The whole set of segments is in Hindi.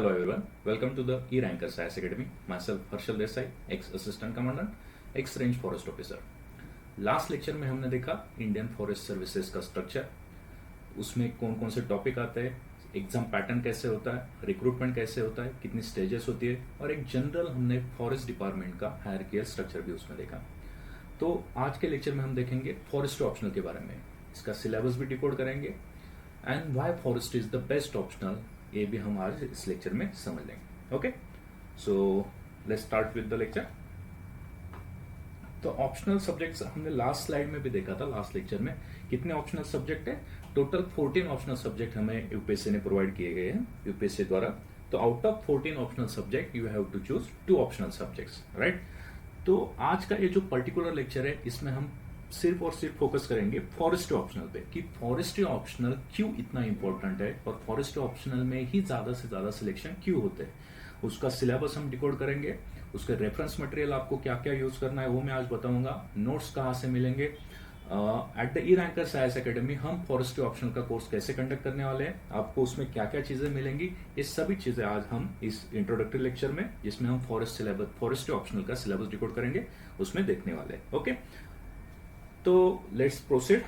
Hello everyone, welcome to the E-Ranker Science Academy. Myself Harshal Desai, ex-assistant commandant, ex-range forest officer. Last lecture में हमने देखा इंडियन फॉरेस्ट सर्विसेज का स्ट्रक्चर, उसमें कौन कौन से टॉपिक आते हैं, एग्जाम पैटर्न कैसे होता है, रिक्रूटमेंट कैसे होता है, कितनी स्टेजेस होती है और एक जनरल हमने फॉरेस्ट डिपार्टमेंट का हायरार्किकल स्ट्रक्चर भी उसमें देखा। तो आज के लेक्चर में हम देखेंगे फॉरेस्ट ऑप्शनल के बारे में, इसका सिलेबस भी डिकोड करेंगे and why forest is the best optional, ये भी हम आज इस लेक्चर में समझ लेंगे। Okay, so let's start with the lecture. तो ऑप्शनल सब्जेक्ट्स हमने लास्ट स्लाइड में भी देखा था, लास्ट लेक्चर में कितने ऑप्शनल सब्जेक्ट है, टोटल 14 ऑप्शनल सब्जेक्ट हमें यूपीएससी ने प्रोवाइड किए गए हैं यूपीएससी द्वारा। तो out of 14 optional subject you have to choose 2 optional subjects, right. तो आज का ये जो पर्टिकुलर लेक्चर है इसमें हम सिर्फ और सिर्फ फोकस करेंगे फॉरेस्ट्री ऑप्शनल पे कि फॉरेस्ट्री ऑप्शनल क्यों इतना इंपॉर्टेंट है और फॉरेस्ट्री ऑप्शनल में ही ज्यादा से ज्यादा सिलेक्शन क्यों होते हैं। उसका सिलेबस हम डिकोड करेंगे, उसके रेफरेंस मटेरियल आपको क्या क्या यूज करना है वो मैं आज बताऊंगा, नोट्स कहाँ से मिलेंगे। एट द ई-रैंकर साइंस एकेडमी हम फॉरेस्ट्री ऑप्शनल का कोर्स कैसे कंडक्ट करने वाले हैं, आपको उसमें क्या क्या चीजें मिलेंगी, ये सभी चीजें आज हम इस इंट्रोडक्टरी लेक्चर में, जिसमें हम फॉरेस्ट्री ऑप्शनल का सिलेबस डिकोड करेंगे, उसमें देखने वाले हैं। ओके, तो let's proceed.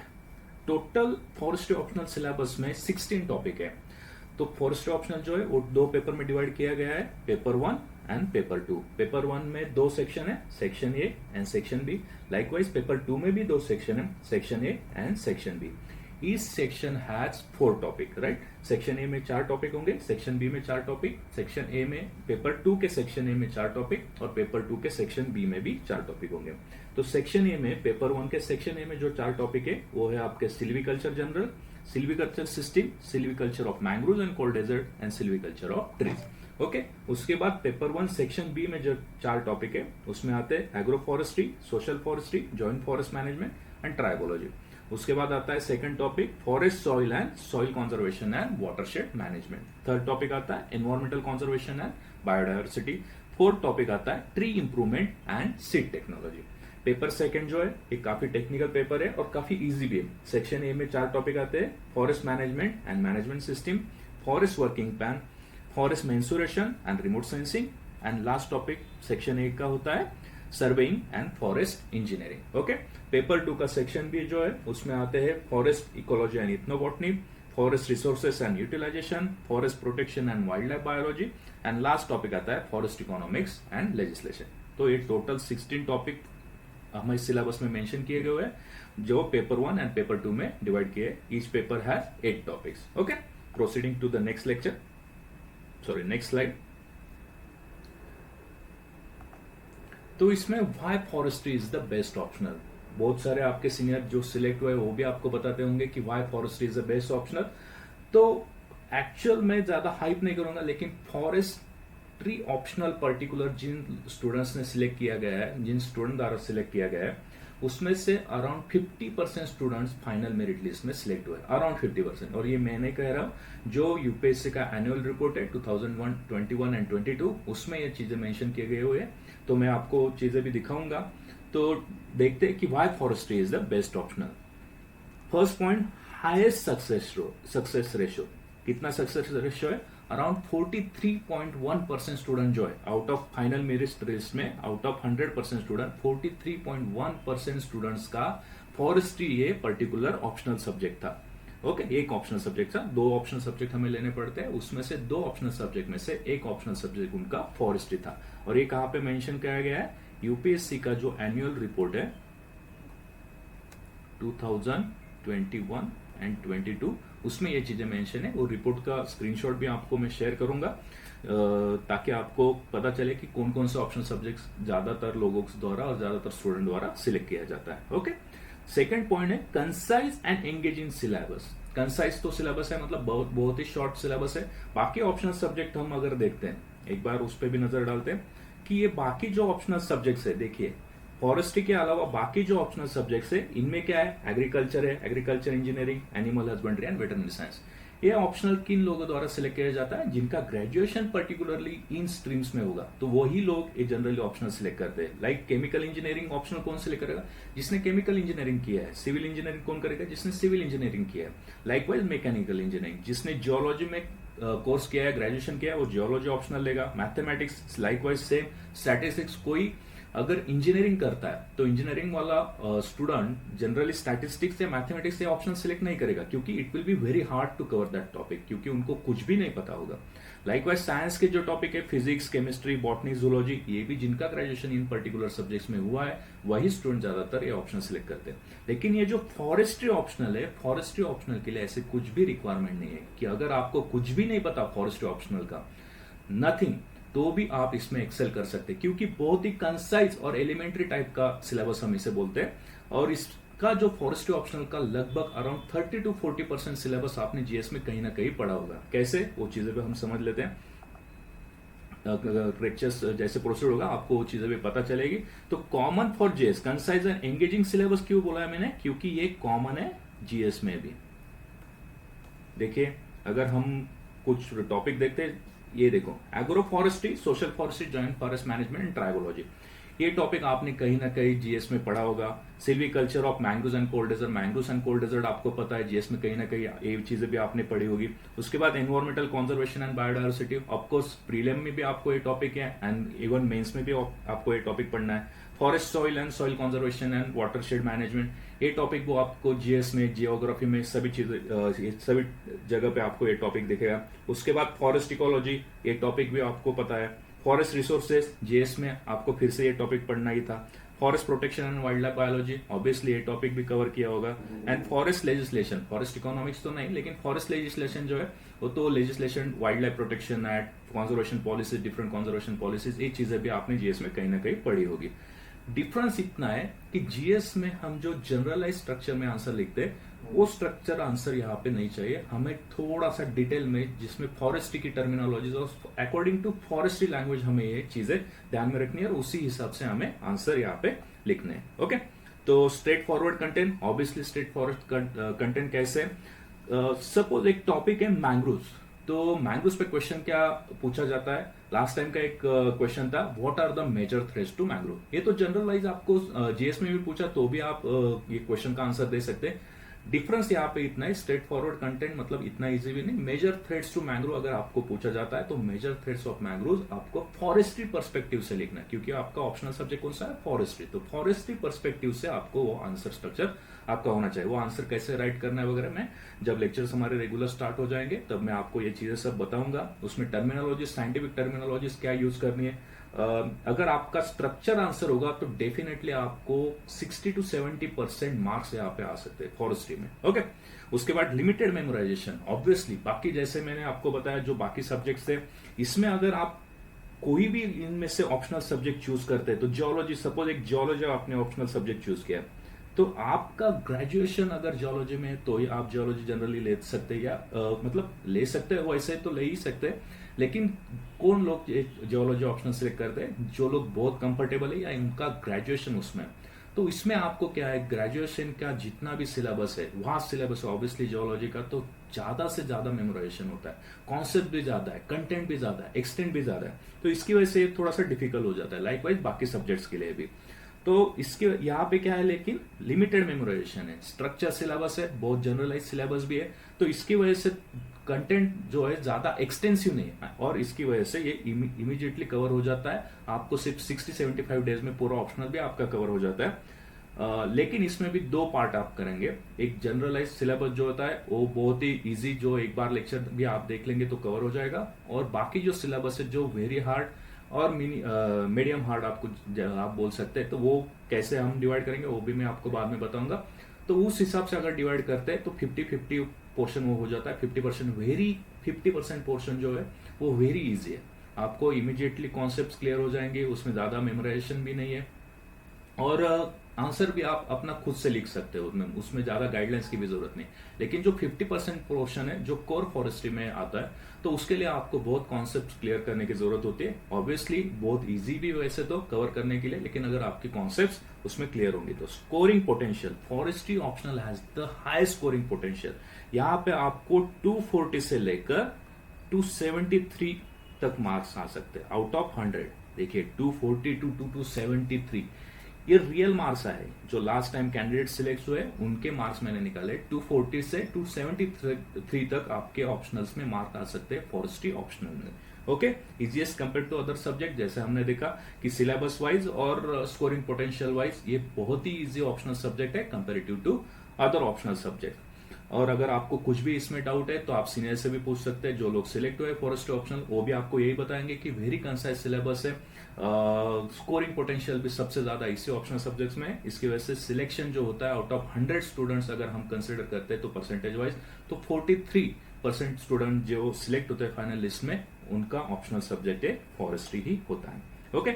Total forestry optional syllabus में 16 टॉपिक है। तो फॉरेस्ट्री ऑप्शनल जो है वो 2 पेपर में डिवाइड किया गया है, पेपर 1 एंड पेपर 2। पेपर 1 में 2 सेक्शन है, section A and section B. Likewise paper 2 में भी 2 सेक्शन है, section A and section B. Each section has 4 topic, right. Section A में 4 टॉपिक होंगे, सेक्शन बी में 4 टॉपिक, सेक्शन ए में पेपर 2 के सेक्शन ए में 4 टॉपिक और पेपर 2 के सेक्शन बी में भी 4 टॉपिक होंगे। तो सेक्शन ए में, पेपर 1 के सेक्शन ए में जो 4 टॉपिक है वो है आपके silviculture general, silviculture system, silviculture of mangrove and cold desert and silviculture of trees. Okay, उसके बाद पेपर 1 सेक्शन बी में जो 4 टॉपिक है उसमें आते हैं agro forestry, social forestry, joint forest management and tribology. उसके बाद आता है second topic forest soil and soil conservation and watershed management. Third topic आता है environmental conservation and biodiversity. Fourth topic आता है tree improvement and seed technology. Paper second जो है ये काफी टेक्निकल पेपर है और काफी इजी भी है। सेक्शन ए में 4 टॉपिक आते हैं, forest management and management system, forest working plan, forest mensuration and remote sensing and last topic section 1 का होता है surveying and forest engineering. Okay, paper 2 का सेक्शन भी जो है उसमें आते हैं forest ecology and ethnobotany, forest resources and utilisation, forest protection and wild life biology and last topic आता है फॉरेस्ट इकोनॉमिक्स एंड लेजिस्लेशन। तो ये टोटल 16 टॉपिक हमारे सिलेबस में मेंशन किए गए हुए हैं जो पेपर 1 एंड पेपर 2 में डिवाइड किए। Each paper has 8 topics. Okay, proceeding to the next lecture, sorry next slide. तो इसमें why forestry is the best optional, बहुत सारे आपके सीनियर जो सिलेक्ट हुए वो भी आपको बताते होंगे कि why forestry is the best optional. तो एक्चुअल में ज्यादा हाइप नहीं करूंगा, लेकिन फॉरेस्ट्री ऑप्शनल पर्टिकुलर जिन स्टूडेंट्स ने सिलेक्ट किया गया है, जिन स्टूडेंट द्वारा सिलेक्ट किया गया है, उसमें से around 50% students final merit list में सिलेक्ट हुए, अराउंड 50%। और ये मैं नहीं कह रहा हूं, जो यूपीएससी का एनुअल रिपोर्ट है 2021, 21 एंड 22 उसमें ये चीजें मेंशन किए गए हुए हैं। तो मैं आपको चीजें भी दिखाऊंगा। तो देखते हैं कि why forestry is the best optional. First point, highest success ratio. कितना सक्सेस रेशियो है? अराउंड 43.1% स्टूडेंट जो है out of final merit list में, आउट ऑफ 100% स्टूडेंट 43.1% स्टूडेंट्स का फॉरेस्ट्री ये पर्टिकुलर ऑप्शनल सब्जेक्ट था। ओके, एक ऑप्शनल सब्जेक्ट था, 2 ऑप्शनल सब्जेक्ट हमें लेने पड़ते हैं, उसमें से 2 ऑप्शनल सब्जेक्ट में से एक ऑप्शनल सब्जेक्ट उनका फॉरेस्ट्री था। और ये कहां पे मेंशन किया गया है? यूपीएससी का जो एनुअल रिपोर्ट है 2021 एंड 22 उसमें ये चीजें मेंशन है। वो रिपोर्ट का स्क्रीनशॉट भी आपको मैं शेयर करूंगा ताकि आपको पता चले कि कौन कौन से ऑप्शनल सब्जेक्ट्स ज्यादातर लोगों द्वारा और ज्यादातर स्टूडेंट द्वारा सिलेक्ट किया जाता है। ओके, सेकंड पॉइंट है concise and engaging syllabus. Concise तो सिलेबस है, मतलब बहुत ही शॉर्ट सिलेबस है। बाकी ऑप्शनल सब्जेक्ट हम अगर देखते हैं, एक बार उस पर भी नजर डालते हैं कि ये बाकी जो ऑप्शनल सब्जेक्ट्स है, देखिए फॉरेस्ट्री के अलावा बाकी जो ऑप्शनल सब्जेक्ट्स है इनमें क्या है? एग्रीकल्चर है, agriculture engineering, animal husbandry and veterinary science. ये ऑप्शनल किन लोगों द्वारा सिलेक्ट किया जाता है? जिनका ग्रेजुएशन पर्टिकुलरली इन स्ट्रीम्स में होगा, तो वही लोग ये जनरली ऑप्शनल सिलेक्ट करते हैं। लाइक केमिकल इंजीनियरिंग ऑप्शनल कौन सिलेक्ट करेगा? जिसने केमिकल इंजीनियरिंग किया है। सिविल इंजीनियरिंग कौन करेगा? जिसने सिविल इंजीनियरिंग किया है। लाइकवाइज मैकेनिकल इंजीनियरिंग, जिसने जियोलॉजी में कोर्स किया है, ग्रेजुएशन किया है, वो जियोलॉजी ऑप्शनल लेगा। Mathematics likewise same. स्टैटिस्टिक्स कोई अगर इंजीनियरिंग करता है तो इंजीनियरिंग वाला स्टूडेंट जनरली स्टैटिस्टिक्स या मैथमेटिक्स या ऑप्शन सिलेक्ट नहीं करेगा, क्योंकि it will be very hard to cover that topic, क्योंकि उनको कुछ भी नहीं पता होगा। लाइकवाइज साइंस के जो टॉपिक है फिजिक्स, केमिस्ट्री, बॉटनी, जूलॉजी, ये भी जिनका ग्रेजुएशन इन पर्टिकुलर सब्जेक्ट्स में हुआ है वही स्टूडेंट ज्यादातर ये ऑप्शन सिलेक्ट करते हैं। लेकिन ये जो फॉरेस्ट्री ऑप्शनल है, फॉरेस्ट्री ऑप्शनल के लिए ऐसे कुछ भी रिक्वायरमेंट नहीं है कि अगर आपको कुछ भी नहीं पता फॉरेस्ट्री ऑप्शनल का, नथिंग, तो भी आप इसमें एक्सेल कर सकते हैं, क्योंकि बहुत ही कंसाइज और एलिमेंट्री टाइप का सिलेबस हम इसे बोलते हैं। और इसका जो फॉरेस्ट्री ऑप्शनल का लगभग अराउंड 30 to 40% सिलेबस आपने जीएस में कहीं ना कहीं पढ़ा होगा। कैसे, वो चीजें भी हम समझ लेते हैं। लेक्चर्स जैसे प्रोसीड होगा आपको वो चीजें भी पता चलेगी। तो common for GS, concise and engaging syllabus क्यों बोला है मैंने, क्योंकि ये कॉमन है जीएस में भी। देखिए अगर हम कुछ टॉपिक देखते हैं, ये देखो, agro forestry, social forestry, joint forest management and tribology, ये टॉपिक आपने कहीं ना कहीं जीएस में पढ़ा होगा। Silviculture of mangroves and cold desert, mangroves and cold desert आपको पता है, जीएस में कहीं ना कहीं ये चीजें भी आपने पढ़ी होगी। उसके बाद environmental conservation and biodiversity, of course prelim में भी आपको ये टॉपिक है एंड इवन मेंस में भी आपको ये टॉपिक पढ़ना है। Forest soil and soil conservation and watershed management, ये टॉपिक वो आपको जीएस में, जियोग्राफी में, सभी चीजें, सभी जगह पे आपको ये टॉपिक दिखेगा। उसके बाद फॉरेस्ट इकोलॉजी, ये टॉपिक भी आपको पता है। फॉरेस्ट रिसोर्सेज, जीएस में आपको फिर से ये टॉपिक पढ़ना ही था। Forest protection and wild life biology, obviously ये टॉपिक भी कवर किया होगा। And forest legislation, forest economics तो नहीं, लेकिन फॉरेस्ट लेजिस्लेशन जो है वो तो legislation, wild life protection act, conservation policies, different conservation policies, ये चीजें भी आपने जीएस में कहीं ना कहीं पढ़ी होगी। डिफरेंस इतना है कि जीएस में हम जो जनरलाइज स्ट्रक्चर में आंसर लिखते हैं, वो स्ट्रक्चर आंसर यहाँ पे नहीं चाहिए हमें। थोड़ा सा डिटेल में, जिसमें फॉरेस्ट्री की टर्मिनोलॉजीज और अकॉर्डिंग टू फॉरेस्ट्री लैंग्वेज हमें ये चीजें ध्यान में रखनी है और उसी हिसाब से हमें आंसर यहाँ पे लिखने हैं। ओके, तो straight forward content, obviously straight forward content कैसे, सपोज एक टॉपिक है मैंग्रोव्स, तो मैंग्रोव्स पे क्वेश्चन क्या पूछा जाता है। लास्ट टाइम का एक क्वेश्चन था, what are the major threats to mangrove. ये तो जनरलाइज आपको जीएस में भी पूछा तो भी आप ये क्वेश्चन का आंसर दे सकते हैं। डिफरेंस यहाँ पे इतना है, स्ट्रेट फॉरवर्ड कंटेंट मतलब इतना इजी भी नहीं। मेजर थ्रेट्स टू मैंग्रोव अगर आपको पूछा जाता है तो मेजर थ्रेट्स ऑफ मैंग्रोव आपको फॉरेस्ट्री पर्सपेक्टिव से लिखना है, क्योंकि आपका ऑप्शनल सब्जेक्ट कौन सा है, फॉरेस्ट्री। तो फॉरेस्ट्री पर्सपेक्टिव से आपको वो आंसर स्ट्रक्चर आपका होना चाहिए। वो आंसर कैसे राइट करना है वगैरह मैं जब लेक्चर्स हमारे रेगुलर स्टार्ट हो जाएंगे तब मैं आपको ये चीजें सब बताऊंगा। उसमें टर्मिनोलॉजी, साइंटिफिक टर्मिनोलॉजीज क्या यूज करनी है। अगर आपका स्ट्रक्चर आंसर होगा तो डेफिनेटली आपको 60 to 70% मार्क्स यहाँ पे आ सकते हैं फॉरेस्ट्री में। ओके, उसके बाद लिमिटेड मेमोराइजेशन, ऑब्वियसली बाकी जैसे मैंने आपको बताया जो बाकी सब्जेक्ट्स थे, इसमें अगर आप कोई भी इनमें से ऑप्शनल सब्जेक्ट चूज करते हैं, तो जियोलॉजी, सपोज एक जियोलॉजी आपने ऑप्शनल सब्जेक्ट चूज किया, तो आपका ग्रेजुएशन अगर जियोलॉजी में है तो ही आप जियोलॉजी जनरली ले सकते हैं, या मतलब ले सकते हैं, वैसे तो ले ही सकते हैं। लेकिन कौन लोग जियोलॉजी ऑप्शनल सिलेक्ट करते हैं, जो लोग बहुत कंफर्टेबल है या इनका ग्रेजुएशन उसमें। तो इसमें आपको क्या है, ग्रेजुएशन का जितना भी सिलेबस है, वहां सिलेबस ऑब्वियसली जियोलॉजी का, तो ज्यादा से ज्यादा मेमोराइजेशन होता है, कॉन्सेप्ट भी ज्यादा है, कंटेंट भी ज्यादा है, एक्सटेंट भी ज्यादा है, तो इसकी वजह से थोड़ा सा डिफिकल्ट हो जाता है। लाइकवाइज बाकी सब्जेक्ट्स के लिए भी। तो इसके यहाँ पे क्या है, लेकिन लिमिटेड मेमोराइजेशन है, स्ट्रक्चर सिलेबस है, बहुत जनरलाइज सिलेबस भी है, तो इसकी वजह से कंटेंट जो है ज्यादा एक्सटेंसिव नहीं है और इसकी वजह से ये इमीडिएटली कवर हो जाता है। आपको सिर्फ 60-75 डेज में पूरा ऑप्शनल भी आपका कवर हो जाता है। लेकिन इसमें भी दो पार्ट आप करेंगे, एक जनरलाइज सिलेबस जो होता है वो बहुत ही इजी, जो एक बार लेक्चर भी आप देख लेंगे तो कवर हो जाएगा, और बाकी जो सिलेबस है जो वेरी हार्ड और मीडियम हार्ड आप बोल सकते हैं, तो वो कैसे हम डिवाइड करेंगे वो भी मैं आपको बाद में बताऊंगा। तो उस हिसाब से अगर डिवाइड करते हैं तो 50-50 पोर्शन वो हो जाता है। 50% पोर्शन जो है वो वेरी इजी है, आपको इमीडिएटली कॉन्सेप्ट्स क्लियर हो जाएंगे, उसमें ज्यादा मेमोराइजेशन भी नहीं है, और आंसर भी आप अपना खुद से लिख सकते हो, उसमें ज्यादा गाइडलाइंस की भी जरूरत नहीं। लेकिन जो 50% पोर्शन है जो कोर फॉरेस्ट्री में आता है, तो उसके लिए आपको बहुत कॉन्सेप्ट क्लियर करने की जरूरत होती है। ऑब्वियसली बहुत इजी भी वैसे तो कवर करने के लिए, लेकिन अगर आपकी कॉन्सेप्ट उसमें क्लियर होंगे तो scoring potential, forestry optional has the high scoring potential. यहाँ पे आपको 240 से लेकर 273 तक मार्क्स आ सकते हैं आउट ऑफ 100। देखिए 240 to 273, ये रियल मार्क्स आए, जो लास्ट टाइम कैंडिडेट सिलेक्ट हुए उनके मार्क्स मैंने निकाले। 240 से 273 तक आपके ऑप्शनल्स में मार्क आ सकते हैं फॉरेस्ट्री ऑप्शनल में। Okay, easiest compare to other subject, जैसे हमने देखा कि सिलेबस वाइज और स्कोरिंग पोटेंशियल वाइज ये बहुत ही इजी ऑप्शनल सब्जेक्ट है comparative to other optional subject. और अगर आपको कुछ भी इसमें डाउट है तो आप सीनियर से भी पूछ सकते हैं। जो लोग सिलेक्ट हुए फॉरेस्ट्री ऑप्शनल वो भी आपको यही बताएंगे कि वेरी कंसाइज सिलेबस है, स्कोरिंग पोटेंशियल भी सबसे ज्यादा इसी ऑप्शनल सब्जेक्ट्स में है। इसकी वजह से सिलेक्शन जो होता है आउट ऑफ 100 स्टूडेंट्स अगर हम कंसिडर करते हैं तो परसेंटेज वाइज तो 43% स्टूडेंट जो सिलेक्ट होते हैं फाइनल लिस्ट में उनका ऑप्शनल सब्जेक्ट है फॉरेस्ट्री ही होता है। Okay,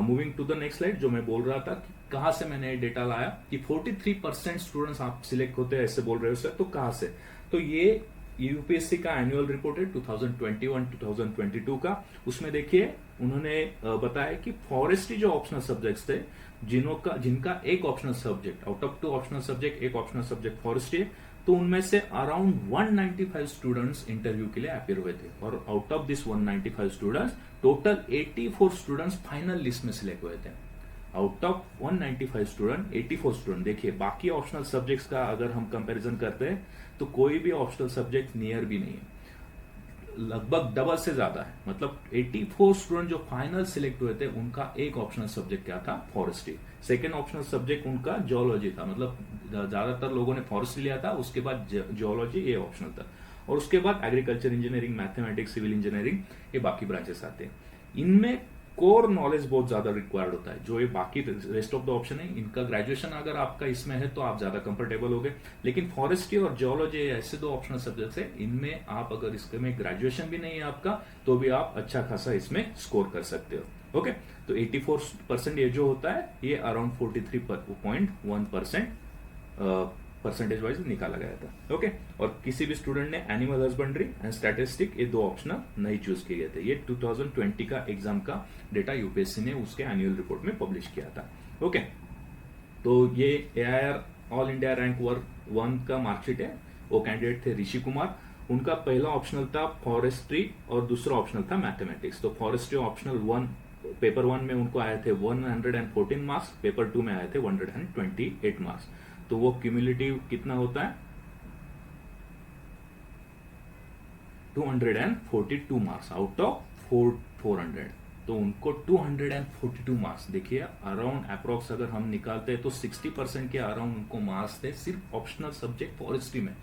moving to the next slide. जो मैं बोल रहा था कि कहां से मैंने डेटा लाया कि 43% स्टूडेंट्स आप सिलेक्ट होते हैं ऐसे बोल रहे हो सर, तो कहां से? तो ये यूपीएससी का एनुअल रिपोर्ट है 2021-2022 का। उसमें देखिए उन्होंने बताया कि फॉरेस्ट्री जो ऑप्शनल सब्जेक्ट्स थे जिनका एक optional subject out of 2 optional subject एक ऑप्शनल सब्जेक्ट फॉरेस्ट्री है, तो उनमें से अराउंड 195 स्टूडेंट्स इंटरव्यू के लिए अपियर हुए थे। और out of this 195 students total 84 students final list में सिलेक्ट हुए थे। Out of 195 student 84 student. देखिए बाकी ऑप्शनल सब्जेक्ट्स का अगर हम कंपैरिजन करते हैं तो कोई भी ऑप्शनल सब्जेक्ट नियर भी नहीं है, लगभग डबल से ज्यादा है। मतलब 84 स्टूडेंट जो फाइनल सिलेक्ट हुए थे उनका एक ऑप्शनल सब्जेक्ट क्या था? फॉरेस्ट्री। सेकेंड ऑप्शनल सब्जेक्ट उनका जियोलॉजी था, मतलब ज्यादातर लोगों ने फॉरेस्ट्री लिया था, उसके बाद जियोलॉजी ये ऑप्शनल था, और उसके बाद agriculture engineering, mathematics, civil engineering ये बाकी ब्रांचेस आते हैं। इनमें कोर नॉलेज बहुत ज्यादा रिक्वायर्ड होता है। जो ये बाकी रेस्ट ऑफ द ऑप्शन है इनका ग्रेजुएशन अगर आपका इसमें है तो आप ज्यादा कंफर्टेबल हो गए। लेकिन फॉरेस्ट्री और जियोलॉजी ऐसे 2 ऑप्शनल सब्जेक्ट्स है, इनमें आप अगर इसके में ग्रेजुएशन भी नहीं है आपका तो भी आप अच्छा खासा इसमें स्कोर कर सकते हो। ओके, तो 84% ये जो होता है ये अराउंड 43.1% परसेंटेज वाइज निकाला गया था। ओके, और किसी भी स्टूडेंट ने एनिमल हस्बेंड्री एंड स्टैटिस्टिक ये 2 ऑप्शनल नहीं चूज किए गए थे। ये 2020 का एग्जाम का डेटा यूपीएससी ने उसके एनुअल रिपोर्ट में पब्लिश किया था। ओके, तो ये एआईआर ऑल इंडिया रैंक 1 का मार्कशीट है। वो कैंडिडेट थे ऋषि कुमार। उनका पहला ऑप्शनल था फॉरेस्ट्री और दूसरा ऑप्शनल था मैथमेटिक्स। तो फॉरेस्ट्री ऑप्शनल 1 पेपर 1 में उनको आए थे 114 मार्क्स, पेपर 2 में आए थे 128 मार्क्स। तो वो क्यूमुलेटिव कितना होता है? 242 मार्क्स आउट ऑफ 400। तो उनको 242 मार्क्स, देखिए अराउंड अप्रोक्स अगर हम निकालते हैं तो 60% के अराउंड उनको मार्क्स थे सिर्फ ऑप्शनल सब्जेक्ट फॉरेस्ट्री में।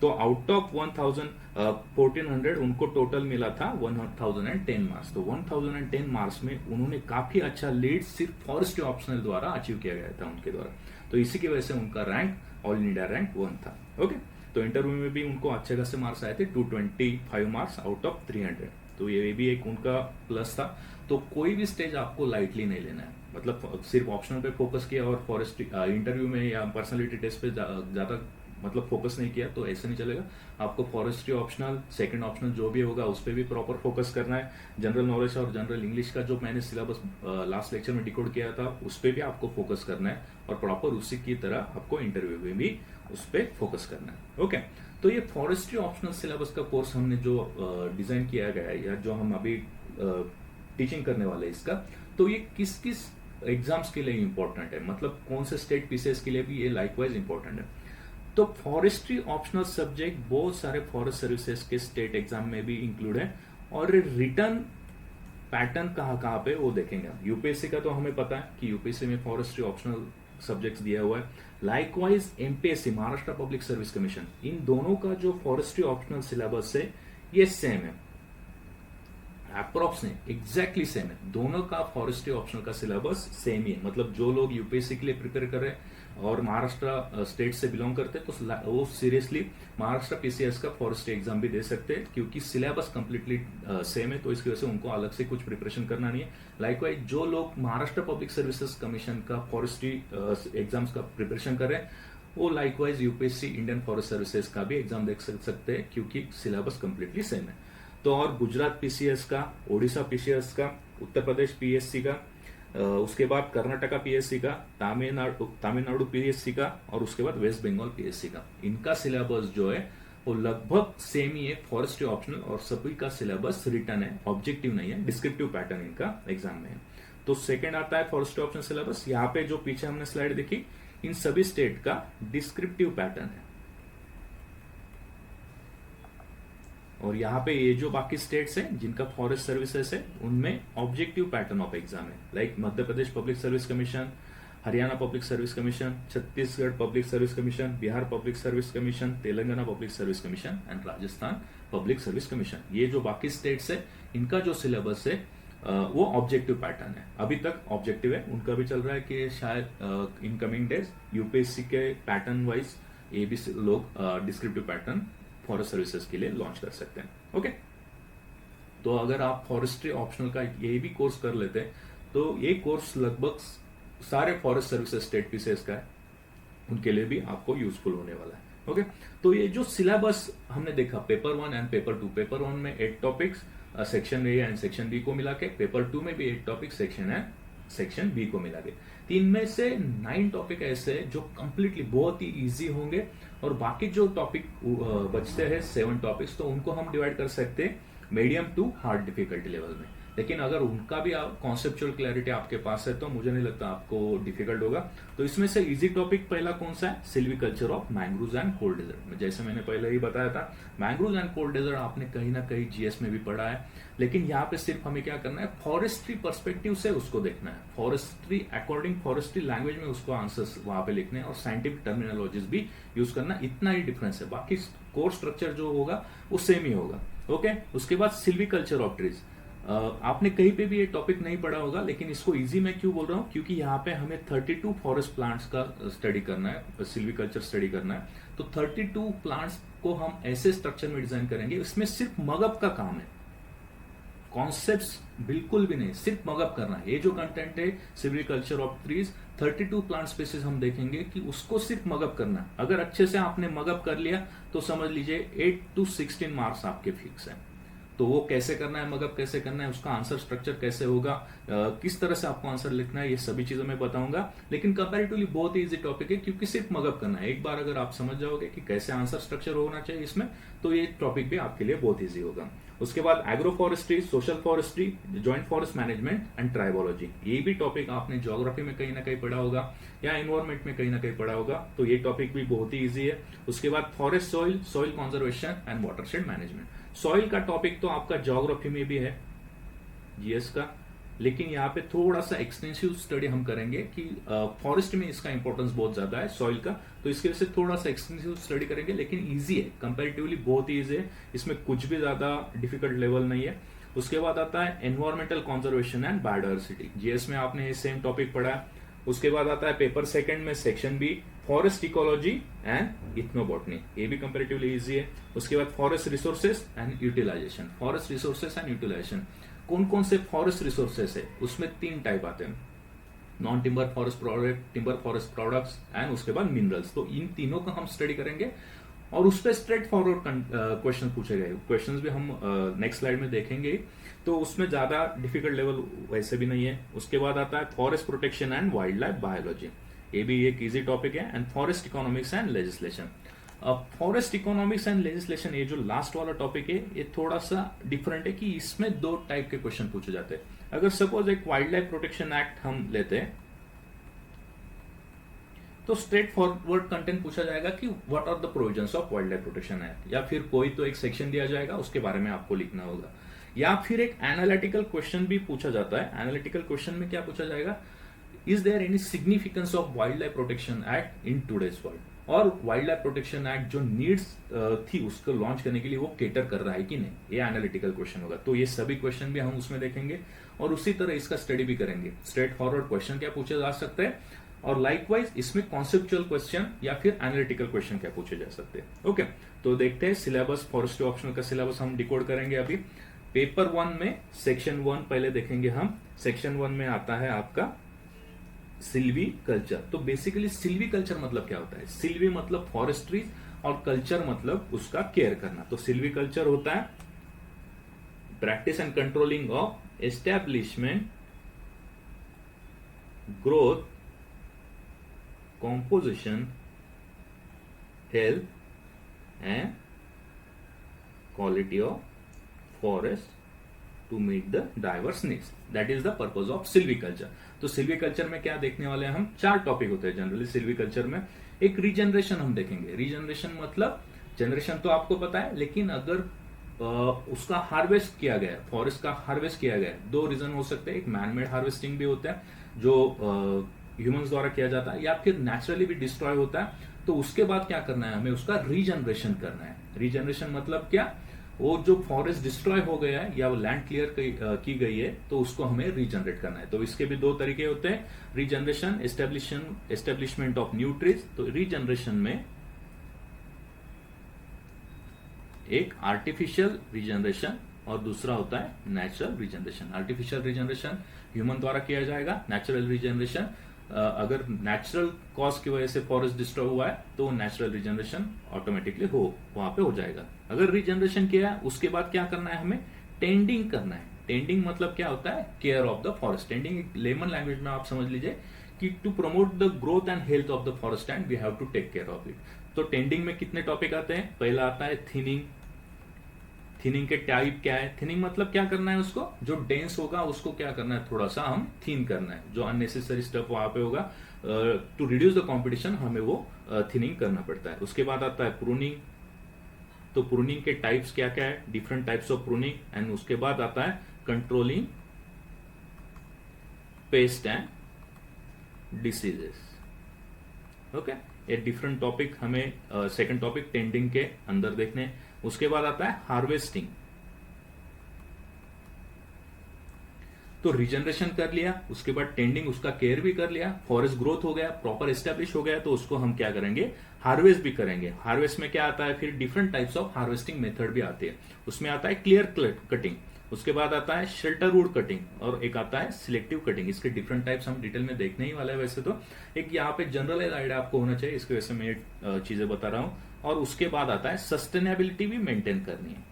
तो आउट ऑफ 1400 उनको टोटल मिला था 1010 मार्क्स। तो 1010 मार्क्स में उन्होंने काफी अच्छा लीड सिर्फ फॉरेस्ट्री ऑप्शनल द्वारा अचीव किया गया था उनके द्वारा। तो इसी की वजह से उनका रैंक ऑल इंडिया रैंक 1 था। ओके, तो इंटरव्यू में भी उनको अच्छे खासे मार्क्स आए थे 225 मार्क्स आउट ऑफ 300। तो ये भी एक उनका प्लस था। तो कोई भी स्टेज आपको लाइटली नहीं लेना है, मतलब सिर्फ ऑप्शनल पे फोकस किया और फॉरेस्ट्री इंटरव्यू में या पर्सनालिटी टेस्ट पे ज्यादा मतलब फोकस नहीं किया तो ऐसे नहीं चलेगा। आपको फॉरेस्ट्री ऑप्शनल, सेकंड ऑप्शनल जो भी होगा उस पर भी प्रॉपर फोकस करना है। जनरल नॉलेज और जनरल इंग्लिश का जो मैंने सिलेबस लास्ट लेक्चर में डिकोड किया था उस पर भी आपको फोकस करना है और प्रॉपर उसी की तरह आपको इंटरव्यू में भी उस पर फोकस करना है। ओके, तो ये फॉरेस्ट्री ऑप्शनल सिलेबस का कोर्स हमने जो डिजाइन किया गया है या जो हम अभी टीचिंग करने वाले हैं इसका, तो ये किस किस एग्जाम्स के लिए इंपॉर्टेंट है, मतलब कौन से स्टेट पीसीएस के लिए भी ये लाइकवाइज इंपॉर्टेंट है। तो फॉरेस्ट्री ऑप्शनल सब्जेक्ट बहुत सारे फॉरेस्ट सर्विसेज के स्टेट एग्जाम में भी इंक्लूड है और रिटर्न पैटर्न कहाँ पे वो देखेंगे। यूपीएससी का तो हमें पता है कि यूपीएससी में फॉरेस्ट्री ऑप्शनल सब्जेक्ट्स दिया हुआ है। Likewise MPSC, Maharashtra public service commission, इन दोनों का जो फॉरेस्ट्री ऑप्शनल सिलेबस है ये सेम है, अप्रोक्स नहीं, एग्जैक्टली सेम है। दोनों का फॉरेस्ट्री ऑप्शनल का सिलेबस सेम ही है। मतलब जो लोग यूपीएससी के लिए प्रिपेयर कर रहे हैं और महाराष्ट्र स्टेट से बिलोंग करते हैं तो वो सीरियसली महाराष्ट्र पीसीएस का फॉरेस्ट्री एग्जाम भी दे सकते हैं क्योंकि सिलेबस कंप्लीटली सेम है। तो इसकी वजह से उनको अलग से कुछ प्रिपरेशन करना नहीं है। लाइकवाइज जो लोग महाराष्ट्र पब्लिक सर्विसेज कमीशन का फॉरेस्ट्री एग्जाम्स का प्रिपरेशन कर रहे हैं वो likewise UPSC Indian forest services का भी एग्जाम देख सकते हैं क्योंकि सिलेबस कंप्लीटली सेम है। तो और गुजरात पीसीएस का, ओडिशा पीसीएस का, उत्तर प्रदेश पीएससी का, उसके बाद कर्नाटका पीएससी का, तमिलनाडु पीएससी का और उसके बाद वेस्ट बंगाल पीएससी का, इनका सिलेबस जो है वो लगभग सेम ही है फॉरेस्ट्री ऑप्शनल और सभी का सिलेबस रिटर्न है, ऑब्जेक्टिव नहीं है, डिस्क्रिप्टिव पैटर्न इनका एग्जाम में है। तो सेकंड आता है फॉरेस्ट्री ऑप्शनल सिलेबस। यहाँ पे जो पीछे हमने स्लाइड देखी, इन सभी स्टेट का डिस्क्रिप्टिव पैटर्न है, और यहाँ पे ये जो बाकी स्टेट्स हैं जिनका फॉरेस्ट सर्विसेज है उनमें ऑब्जेक्टिव पैटर्न ऑफ एग्जाम है, like Madhya Pradesh public service commission, Haryana public service commission, Chhattisgarh public service commission, Bihar public service commission, Telangana public service commission and Rajasthan public service commission. ये जो बाकी स्टेट्स है इनका जो सिलेबस है वो ऑब्जेक्टिव पैटर्न है, अभी तक ऑब्जेक्टिव है। उनका भी चल रहा है कि शायद इन कमिंग डेज यूपीएससी के पैटर्न वाइज ये भी लोग डिस्क्रिप्टिव पैटर्न फॉरेस्ट सर्विसेज के लिए लॉन्च कर सकते हैं। ओके, तो अगर आप फॉरेस्ट्री ऑप्शनल का ये भी कोर्स कर लेते हैं तो ये कोर्स लगभग सारे फॉरेस्ट सर्विसेज स्टेट पीसीएस का है, उनके लिए भी आपको यूजफुल होने वाला है। ओके, तो ये जो सिलेबस हमने देखा पेपर 1 एंड पेपर 2, पेपर 1 में 8 topics section A and section B को मिला के, पेपर 2 में भी 8 टॉपिक सेक्शन है सेक्शन बी को मिला के, 3 में से 9 टॉपिक ऐसे जो कंप्लीटली बहुत ही इजी होंगे, और बाकी जो टॉपिक बचते हैं 7 टॉपिक्स, तो उनको हम डिवाइड कर सकते हैं medium to hard difficulty level में। लेकिन अगर उनका भी कॉन्सेप्चुअल क्लैरिटी आपके पास है तो मुझे नहीं लगता आपको डिफिकल्ट होगा। तो इसमें से इजी टॉपिक पहला कौन सा है, silviculture of mangroves and cold desert. जैसे मैंने पहले ही बताया था, मैंग्रोव्स एंड कोल्ड डेजर्ट आपने कहीं ना कहीं जीएस में भी पढ़ा है, लेकिन यहाँ पे सिर्फ हमें क्या करना है, फॉरेस्ट्री पर्सपेक्टिव से उसको देखना है, फॉरेस्ट्री अकॉर्डिंग फॉरेस्ट्री लैंग्वेज में उसको आंसर्स वहां पे लिखने हैं, और साइंटिफिक टर्मिनोलॉजीज भी यूज करना, इतना ही डिफरेंस है। बाकी कोर्स स्ट्रक्चर जो होगा वो सेम ही होगा। ओके, उसके बाद सिल्वीकल्चर ऑफ ट्रीज, आपने कहीं पे भी ये टॉपिक नहीं पढ़ा होगा, लेकिन इसको इजी मैं क्यों बोल रहा हूँ, क्योंकि यहाँ पे हमें 32 फॉरेस्ट प्लांट्स का स्टडी करना है, सिल्वीकल्चर स्टडी करना है। तो 32 प्लांट्स को हम ऐसे स्ट्रक्चर में डिजाइन करेंगे, इसमें सिर्फ मगअप का काम है, कॉन्सेप्ट्स बिल्कुल भी नहीं, सिर्फ मगअप करना है। ये जो कंटेंट है silviculture of trees, 32 plant species हम देखेंगे कि उसको सिर्फ मगअप करना है। अगर अच्छे से आपने मगअप कर लिया तो समझ लीजिए 8 to 16 मार्क्स आपके फिक्स है। तो वो कैसे करना है, मगअप कैसे करना है, उसका आंसर स्ट्रक्चर कैसे होगा, किस तरह से आपको आंसर लिखना है, ये सभी चीजें मैं बताऊंगा। लेकिन कंपैरेटिवली बहुत ही इजी टॉपिक है, क्योंकि सिर्फ मगअप करना है। एक बार अगर आप समझ जाओगे कि कैसे आंसर स्ट्रक्चर होना चाहिए इसमें, तो ये टॉपिक भी आपके लिए बहुत ईजी होगा। उसके बाद agro forestry, social forestry, joint forest management and tribology, ये भी टॉपिक आपने ज्योग्राफी में कहीं ना कहीं पढ़ा होगा या एनवायरमेंट में कहीं ना कहीं पढ़ा होगा, तो ये टॉपिक भी बहुत ही ईजी है। उसके बाद forest soil, soil conservation and watershed management. Soil का टॉपिक तो आपका ज्योग्राफी में भी है जीएस का, लेकिन यहाँ पे थोड़ा सा एक्सटेंसिव स्टडी हम करेंगे कि फॉरेस्ट में इसका इंपॉर्टेंस बहुत ज्यादा है सॉइल का, तो इसकी वजह से थोड़ा सा एक्सटेंसिव स्टडी करेंगे, लेकिन इजी है, कंपैरेटिवली बहुत ही इजी है, इसमें कुछ भी ज्यादा डिफिकल्ट लेवल नहीं है। उसके बाद आता है environmental conservation and biodiversity, GS में आपने ये सेम टॉपिक पढ़ा है। उसके बाद आता है पेपर सेकंड में section B, forest ecology and ethnobotany, ये भी कंपैरेटिवली इजी है। उसके बाद forest resources and utilisation, forest resources and utilisation, कौन कौन से फॉरेस्ट रिसोर्सेस है, उसमें 3 टाइप आते हैं, non timber forest product, timber forest products and उसके बाद मिनरल्स। तो इन तीनों का हम स्टडी करेंगे, और उस पर स्ट्रेट फॉरवर्ड क्वेश्चन पूछे गए, क्वेश्चंस भी हम नेक्स्ट स्लाइड में देखेंगे, तो उसमें ज्यादा डिफिकल्ट लेवल वैसे भी नहीं है। उसके बाद आता है forest protection and wild life biology, ये भी एक इजी टॉपिक है, and forest economics and legislation. अब फॉरेस्ट इकोनॉमिक्स एंड लेजिस्लेशन, ये जो लास्ट वाला टॉपिक है, ये थोड़ा सा डिफरेंट है कि इसमें 2 टाइप के क्वेश्चन पूछे जाते हैं। अगर सपोज एक वाइल्ड लाइफ प्रोटेक्शन एक्ट हम लेते हैं, तो स्ट्रेट फॉरवर्ड कंटेंट पूछा जाएगा कि what are the provisions of wildlife protection act, या फिर कोई तो एक सेक्शन दिया जाएगा उसके बारे में आपको लिखना होगा, या फिर एक एनालिटिकल क्वेश्चन भी पूछा जाता है। एनालिटिकल क्वेश्चन में क्या पूछा जाएगा, is there any significance of wildlife protection act in today's world, और वाइल्ड लाइफ प्रोटेक्शन एक्ट जो नीड्स थी उसको लॉन्च करने के लिए वो केटर कर रहा है कि नहीं, ये एनालिटिकल क्वेश्चन होगा। तो ये सभी क्वेश्चन भी हम उसमें देखेंगे, और उसी तरह इसका स्टडी भी करेंगे, स्ट्रेट फॉरवर्ड क्वेश्चन क्या पूछे जा सकते हैं, और लाइकवाइज इसमें कॉन्सेप्चुअल क्वेश्चन या फिर एनालिटिकल क्वेश्चन क्या पूछे जा सकते हैं। ओके, तो देखते हैं सिलेबस, फॉरेस्ट्री ऑप्शनल का सिलेबस हम डिकोड करेंगे अभी। पेपर 1 में सेक्शन 1 पहले देखेंगे हम। सेक्शन 1 में आता है आपका सिल्वी कल्चर। तो बेसिकली सिल्वी कल्चर मतलब क्या होता है, सिल्वी मतलब फॉरेस्ट्री और कल्चर मतलब उसका केयर करना। तो सिल्वी कल्चर होता है practice and controlling of establishment, growth, composition, health and quality of forest to meet the diverse needs. That is the purpose of silviculture. तो सिल्वीकल्चर में क्या देखने वाले हैं हम, 4 टॉपिक होते हैं जनरली सिल्वीकल्चर में। एक रीजनरेशन हम देखेंगे। रीजनरेशन मतलब जनरेशन तो आपको पता है, लेकिन अगर उसका हार्वेस्ट किया गया, फॉरेस्ट का हार्वेस्ट किया गया, 2 रीजन हो सकते हैं। एक मैन मेड हार्वेस्टिंग भी होता है जो ह्यूमंस द्वारा किया जाता है, या फिर नेचुरली भी डिस्ट्रॉय होता है। तो उसके बाद क्या करना है, हमें उसका रीजनरेशन करना है। रीजनरेशन मतलब क्या, वो जो फॉरेस्ट डिस्ट्रॉय हो गया है या वो लैंड क्लियर की गई है, तो उसको हमें रीजनरेट करना है। तो इसके भी 2 तरीके होते हैं, regeneration, establishment of new trees. तो रीजनरेशन में एक आर्टिफिशियल रीजनरेशन और दूसरा होता है natural regeneration. Artificial regeneration human द्वारा किया जाएगा। नेचुरल रीजनरेशन अगर नेचुरल कॉज की वजह से फॉरेस्ट डिस्ट्रॉय हुआ है तो नेचुरल रीजनरेशन ऑटोमेटिकली वहां पे हो जाएगा। अगर रीजनरेशन किया है उसके बाद क्या करना है, हमें टेंडिंग करना है। टेंडिंग मतलब क्या होता है, care of the forest. Tending layman language में आप समझ लीजिए कि to promote the growth and health of the forest and we have to take care of it. तो टेंडिंग में कितने टॉपिक आते हैं, पहला आता है थिनिंग। थिनिंग के टाइप क्या है, थिनिंग मतलब क्या करना है, उसको जो डेंस होगा उसको क्या करना है, थोड़ा सा हम थिन करना है। जो अननेसेसरी स्टफ वहां पे होगा, टू रिड्यूस द कंपटीशन हमें वो थिनिंग करना पड़ता है। उसके बाद आता है प्रूनिंग। तो प्रूनिंग के टाइप्स क्या क्या है, different types of pruning. And उसके बाद आता है controlling paste and diseases. Okay, ये डिफरेंट टॉपिक हमें सेकंड टॉपिक टेंडिंग के अंदर देखने। उसके बाद आता है हार्वेस्टिंग। तो रीजनरेशन कर लिया, उसके बाद टेंडिंग, उसका केयर भी कर लिया, फॉरेस्ट ग्रोथ हो गया, प्रॉपर एस्टेब्लिश हो गया, तो उसको हम क्या करेंगे, हार्वेस्ट भी करेंगे। हार्वेस्ट में क्या आता है, फिर different types of harvesting method भी आते हैं। उसमें आता है क्लियर कटिंग, उसके बाद आता है शेल्टरवुड कटिंग और एक आता है सिलेक्टिव कटिंग। इसके डिफरेंट टाइप्स हम डिटेल में देखने ही वाले हैं। वैसे तो एक यहाँ पे जनरल आइडिया आपको होना चाहिए, इसकी वजह से मैं ये चीजें बता रहा हूं। और उसके बाद आता है सस्टेनेबिलिटी भी मेंटेन करनी है।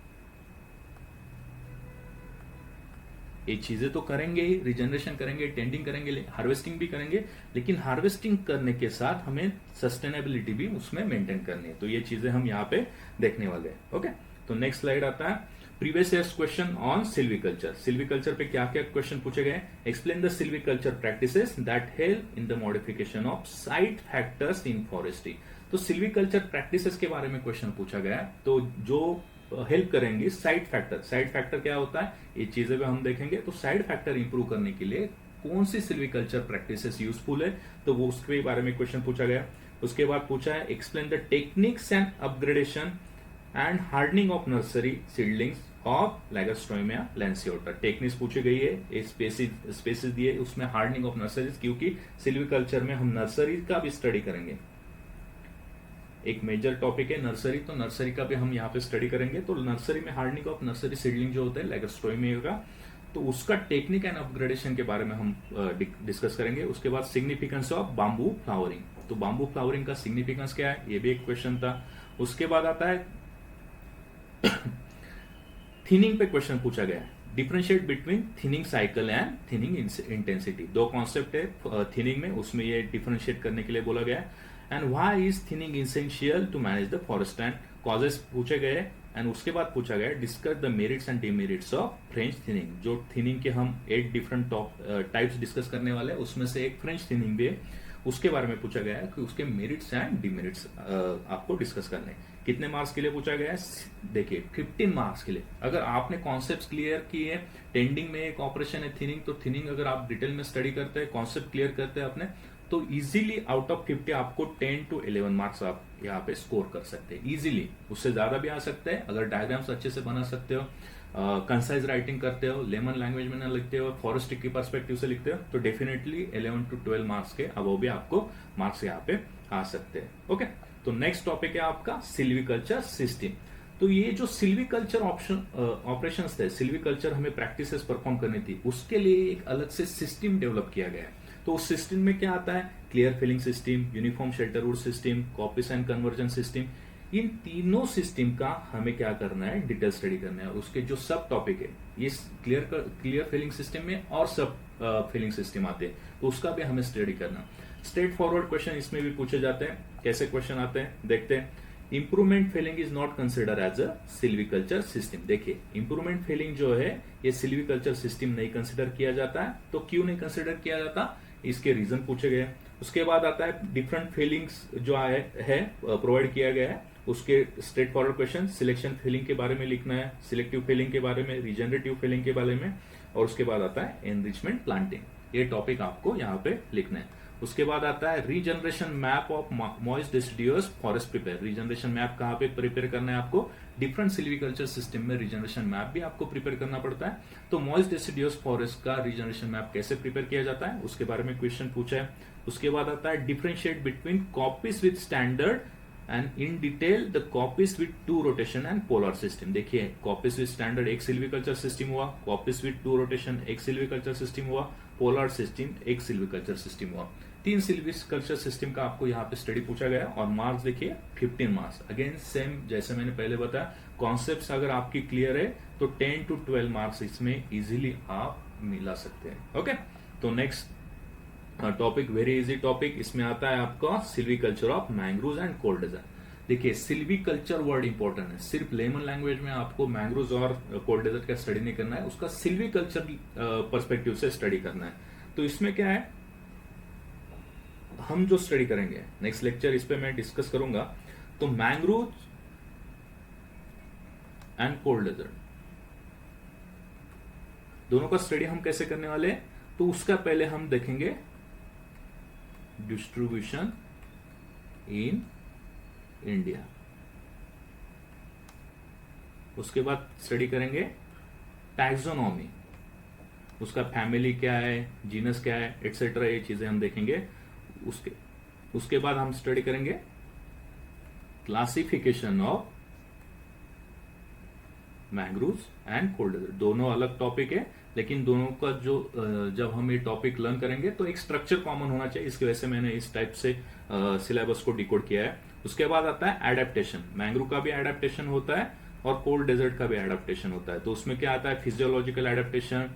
ये चीजें तो करेंगे ही, रिजनरेशन करेंगे, टेंडिंग करेंगे, हार्वेस्टिंग भी करेंगे, लेकिन हार्वेस्टिंग करने के साथ हमें सस्टेनेबिलिटी भी उसमें मेंटेन करनी है। तो ये चीजें हम यहाँ पे देखने वाले हैं। ओके, तो नेक्स्ट स्लाइड आता है previous years question on silviculture. Silviculture पे क्या क्या क्वेश्चन पूछे गए, explain the silviculture practices that help in the modification of site factors in forestry. तो सिल्वीकल्चर प्रैक्टिसेस के बारे में क्वेश्चन पूछा गया, तो जो हेल्प करेंगे साइड फैक्टर। साइड फैक्टर क्या होता है, ये चीजें भी हम देखेंगे। तो साइड फैक्टर इंप्रूव करने के लिए कौन सी सिल्वीकल्चर प्रैक्टिसेस यूजफुल है, तो वो उसके बारे में क्वेश्चन पूछा गया। उसके बाद पूछा है explain the techniques and upgradation and hardening of nursery seedlings of lagerstroemia lanceolata. Techniques पूछी गई है, स्पेसिस दिए, उसमें हार्डनिंग ऑफ नर्सरीज, क्योंकि सिल्वीकल्चर में हम नर्सरी का भी स्टडी करेंगे। एक मेजर टॉपिक है नर्सरी, तो नर्सरी का भी हम यहाँ पे स्टडी करेंगे। तो नर्सरी में हार्डनिंग ऑफ नर्सरी सीडलिंग जो होता है लैगरस्ट्रोमिया का, तो उसका टेक्निक एंड अपग्रेडेशन के बारे में हम डिस्कस करेंगे। उसके बाद सिग्निफिकेंस ऑफ बाम्बू फ्लावरिंग। तो बाम्बू फ्लावरिंग का सिग्निफिकेंस क्या है, ये भी एक क्वेश्चन था। उसके बाद आता है थिनिंग पे क्वेश्चन पूछा गया है, differentiate between thinning cycle and thinning intensity. 2 concept है थिनिंग में, उसमें ये डिफरेंशिएट करने के लिए बोला गया है। And why is thinning essential to manage the forest and causes पूछे गए। एंड उसके बाद पूछा गया discuss the merits and demerits of French thinning. जो थिनिंग के हम 8 डिफरेंट टाइप्स डिस्कस करने वाले हैं, उसमें से एक फ्रेंच थिनिंग भी है, उसके बारे में पूछा गया है कि उसके मेरिट्स एंड डिमेरिट्स आपको डिस्कस करने। कितने मार्क्स के लिए पूछा गया है, देखिए 15 मार्क्स के लिए। अगर आपने कॉन्सेप्ट क्लियर किए, टेंडिंग में एक ऑपरेशन है थिनिंग, तो थिनिंग अगर आप डिटेल में स्टडी करते हैं, कॉन्सेप्ट क्लियर करते हैं अपने, तो इजीली आउट ऑफ 50 आपको 10 to 11 मार्क्स आप यहाँ पे स्कोर कर सकते हैं इजीली। उससे ज्यादा भी आ सकते हैं अगर डायग्राम्स अच्छे से बना सकते हो, कंसाइज राइटिंग करते हो, लेमन लैंग्वेज में ना लिखते हो, फॉरेस्ट्री की पर्सपेक्टिव से लिखते हो, तो डेफिनेटली 11 to 12 मार्क्स के अब भी आपको मार्क्स यहाँ पे आ सकते हैं। ओके, तो नेक्स्ट टॉपिक है आपका सिल्वीकल्चर सिस्टम। तो ये जो सिल्वीकल्चर ऑपरेशन थे, सिल्वीकल्चर हमें प्रैक्टिसेस परफॉर्म करनी थी, उसके लिए एक अलग से सिस्टम डेवलप किया गया है। तो उस सिस्टम में क्या आता है, clear felling system, uniform shelterwood system, coppice and conversion system. इन तीनों सिस्टम का हमें क्या करना है, डिटेल स्टडी करना है। उसके जो सब टॉपिक है, ये क्लियर फिलिंग सिस्टम में और सब फिलिंग सिस्टम आते हैं, तो उसका भी हमें स्टडी करना। स्ट्रेट फॉरवर्ड क्वेश्चन इसमें भी पूछे जाते हैं। कैसे क्वेश्चन आते हैं देखते हैं। Improvement felling is not consider as a silviculture system. देखिए इंप्रूवमेंट फेलिंग जो है ये सिल्वीकल्चर सिस्टम नहीं कंसिडर किया जाता है। तो क्यों नहीं कंसिडर किया जाता, इसके रीजन पूछे गए। उसके बाद आता है डिफरेंट फेलिंग्स जो है प्रोवाइड किया गया है, उसके straightforward question. Selection felling के बारे में लिखना है, सिलेक्टिव फेलिंग के बारे में, रिजेनरेटिव फेलिंग के बारे में, और उसके बाद आता है एनरिचमेंट प्लांटिंग। ये टॉपिक आपको यहाँ पे लिखना है। उसके बाद आता है regeneration map of moist deciduous forest prepare. Regeneration map कहाँ पे प्रिपेयर करना है आपको, डिफरेंट सिल्वीकल्चर सिस्टम में रीजनरेशन मैप भी आपको प्रिपेयर करना पड़ता है। तो मॉइस्ट डिसिडियस फॉरेस्ट का रीजनरेशन मैप कैसे प्रिपेयर किया जाता है उसके बारे में क्वेश्चन पूछा है। उसके बाद आता है differentiate between copies with standard and in detail the copies with two rotation and polar system. देखिए कॉपीज विद स्टैंडर्ड एक सिल्वीकल्चर सिस्टम हुआ, कॉपीज विद टू रोटेशन एक सिल्वीकल्चर सिस्टम हुआ, पोलर सिस्टम एक सिल्वीकल्चर सिस्टम हुआ। 3 सिल्वीकल्चर सिस्टम का आपको यहाँ पे स्टडी पूछा गया और मार्क्स देखिए 15 मार्क्स। अगेन सेम जैसे मैंने पहले बताया, कॉन्सेप्ट्स अगर आपकी क्लियर है तो 10 to 12 मार्क्स इसमें इजीली आप मिला सकते हैं। ओके, तो next topic very easy topic, इसमें आता है आपका silviculture of mangroves and cold desert. देखिए सिल्वीकल्चर वर्ड इंपॉर्टेंट है, सिर्फ लेमन लैंग्वेज में आपको मैंग्रोव्स और कोल्ड डेजर्ट का स्टडी नहीं करना है, उसका सिल्वीकल्चर पर्सपेक्टिव से स्टडी करना है। तो इसमें क्या है, हम जो स्टडी करेंगे नेक्स्ट लेक्चर इस पे मैं डिस्कस करूंगा। तो मैंग्रोव एंड कोल्ड डेजर्ट दोनों का स्टडी हम कैसे करने वाले हैं, तो उसका पहले हम देखेंगे डिस्ट्रीब्यूशन इन इंडिया। उसके बाद स्टडी करेंगे टैक्सोनॉमी, उसका फैमिली क्या है, जीनस क्या है, एटसेट्रा, ये चीजें हम देखेंगे। उसके बाद हम स्टडी करेंगे classification of mangroves and cold desert. दोनों अलग टॉपिक है, लेकिन दोनों का जो जब हम ये टॉपिक लर्न करेंगे तो एक स्ट्रक्चर कॉमन होना चाहिए, इसकी वजह से मैंने इस टाइप से सिलेबस को डिकोड किया है। उसके बाद आता है एडेप्टेशन, मैंग्रोव का भी एडेप्टेशन होता है और कोल्ड डेजर्ट का भी एडेप्टेशन होता है। तो उसमें क्या आता है, physiological adaptation,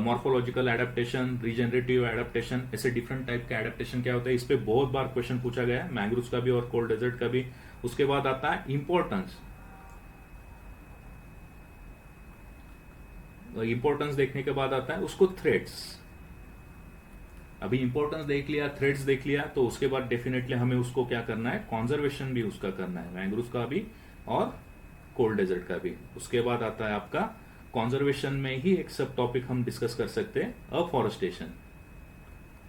morphological adaptation, regenerative adaptation, ऐसे डिफरेंट टाइप का एडेप्टेशन क्या होता है, इस पे बहुत बार क्वेश्चन पूछा गया है, मैंग्रोव्स का भी और कोल्ड डेजर्ट का भी। उसके बाद आता है इंपॉर्टेंस, इंपॉर्टेंस देखने के बाद आता है उसको थ्रेड्स। अभी इंपॉर्टेंस देख लिया, थ्रेड्स देख लिया, तो उसके बाद डेफिनेटली हमें उसको क्या करना है, कॉन्जर्वेशन भी उसका करना है, मैंग्रोव्स का भी और कोल्ड डेजर्ट का भी। उसके बाद आता है आपका कॉन्जर्वेशन में ही एक सब टॉपिक हम डिस्कस कर सकते हैं, अफॉरेस्टेशन,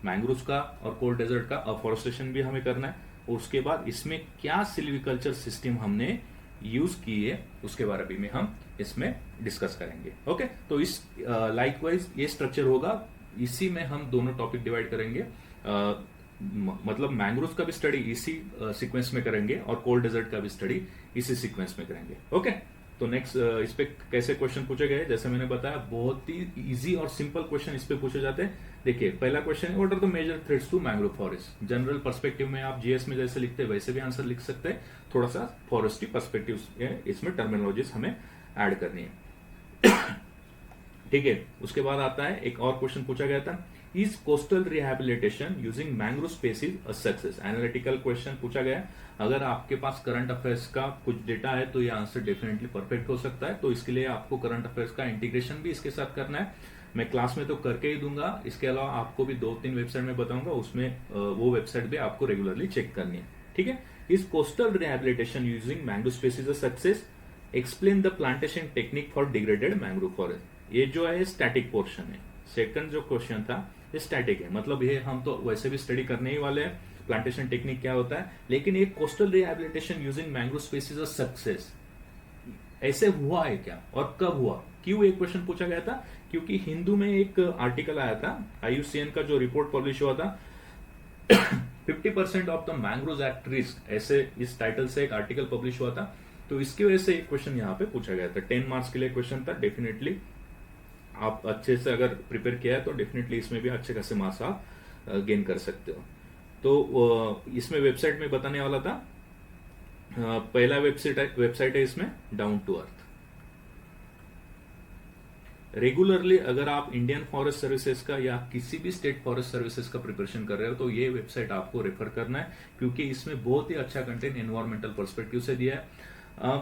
मैंग्रोव्स का और कोल्ड डेजर्ट का अफॉरेस्टेशन भी हमें करना है। और उसके बाद इसमें क्या सिल्वीकल्चर सिस्टम हमने यूज किए उसके बारे में हम इसमें डिस्कस करेंगे। ओके, तो इस लाइकवाइज ये स्ट्रक्चर होगा, इसी में हम दोनों टॉपिक डिवाइड करेंगे। मतलब मैंग्रोव्स का भी स्टडी इसी सीक्वेंस में करेंगे और कोल्ड डेजर्ट का भी स्टडी इसी सीक्वेंस में करेंगे। ओके, तो नेक्स्ट इस पे कैसे क्वेश्चन पूछे गए, जैसे मैंने बताया बहुत ही इजी और सिंपल क्वेश्चन इस पे पूछे जाते हैं। देखिए पहला क्वेश्चन है, what are the major threats to mangrove forest. General perspective में आप जीएस में जैसे लिखते हैं वैसे भी आंसर लिख सकते हैं, थोड़ा सा फॉरेस्ट्री पर्सपेक्टिव इसमें टर्मिनोलॉजीज हमें ऐड करनी है। ठीक है, उसके बाद आता है एक और क्वेश्चन पूछा गया था, is coastal rehabilitation using mangrove species a success. Analytical question पूछा गया, अगर आपके पास करंट अफेयर्स का कुछ डेटा है तो ये आंसर डेफिनेटली परफेक्ट हो सकता है। तो इसके लिए आपको करंट अफेयर्स का इंटीग्रेशन भी इसके साथ करना है। मैं क्लास में तो करके ही दूंगा, इसके अलावा आपको भी 2-3 वेबसाइट में बताऊंगा, उसमें वो वेबसाइट भी आपको रेगुलरली चेक करनी है। ठीक है, is coastal rehabilitation using mangrove species a success, explain the plantation technique for degraded mangrove forest. ये जो है स्टैटिक पोर्शन है, सेकंड जो क्वेश्चन था ये स्टैटिक है, मतलब ये हम तो वैसे भी स्टडी करने ही वाले हैं प्लांटेशन टेक्निक क्या होता है, लेकिन ये coastal rehabilitation using mangrove species a success ऐसे हुआ है क्या और कब हुआ, क्यों एक क्वेश्चन पूछा गया था, क्योंकि हिंदू में एक आर्टिकल आया था, IUCN का जो रिपोर्ट पब्लिश हुआ था 50% of the mangroves at risk, ऐसे इस टाइटल से एक आर्टिकल पब्लिश हुआ था। तो इसकी वजह से एक क्वेश्चन यहाँ पे पूछा गया था, 10 मार्क्स के लिए क्वेश्चन था। डेफिनेटली आप अच्छे से अगर प्रिपेयर किया है तो डेफिनेटली इसमें भी अच्छे खासे मार्क्स आप गेन कर सकते हो। तो इसमें वेबसाइट में बताने वाला था, पहला वेबसाइट है इसमें डाउन टू अर्थ। रेगुलरली अगर आप इंडियन फॉरेस्ट सर्विसेज का या किसी भी स्टेट फॉरेस्ट सर्विसेज का प्रिपरेशन कर रहे हो तो ये वेबसाइट आपको रेफर करना है, क्योंकि इसमें बहुत ही अच्छा कंटेंट एनवायरमेंटल पर्सपेक्टिव से दिया है।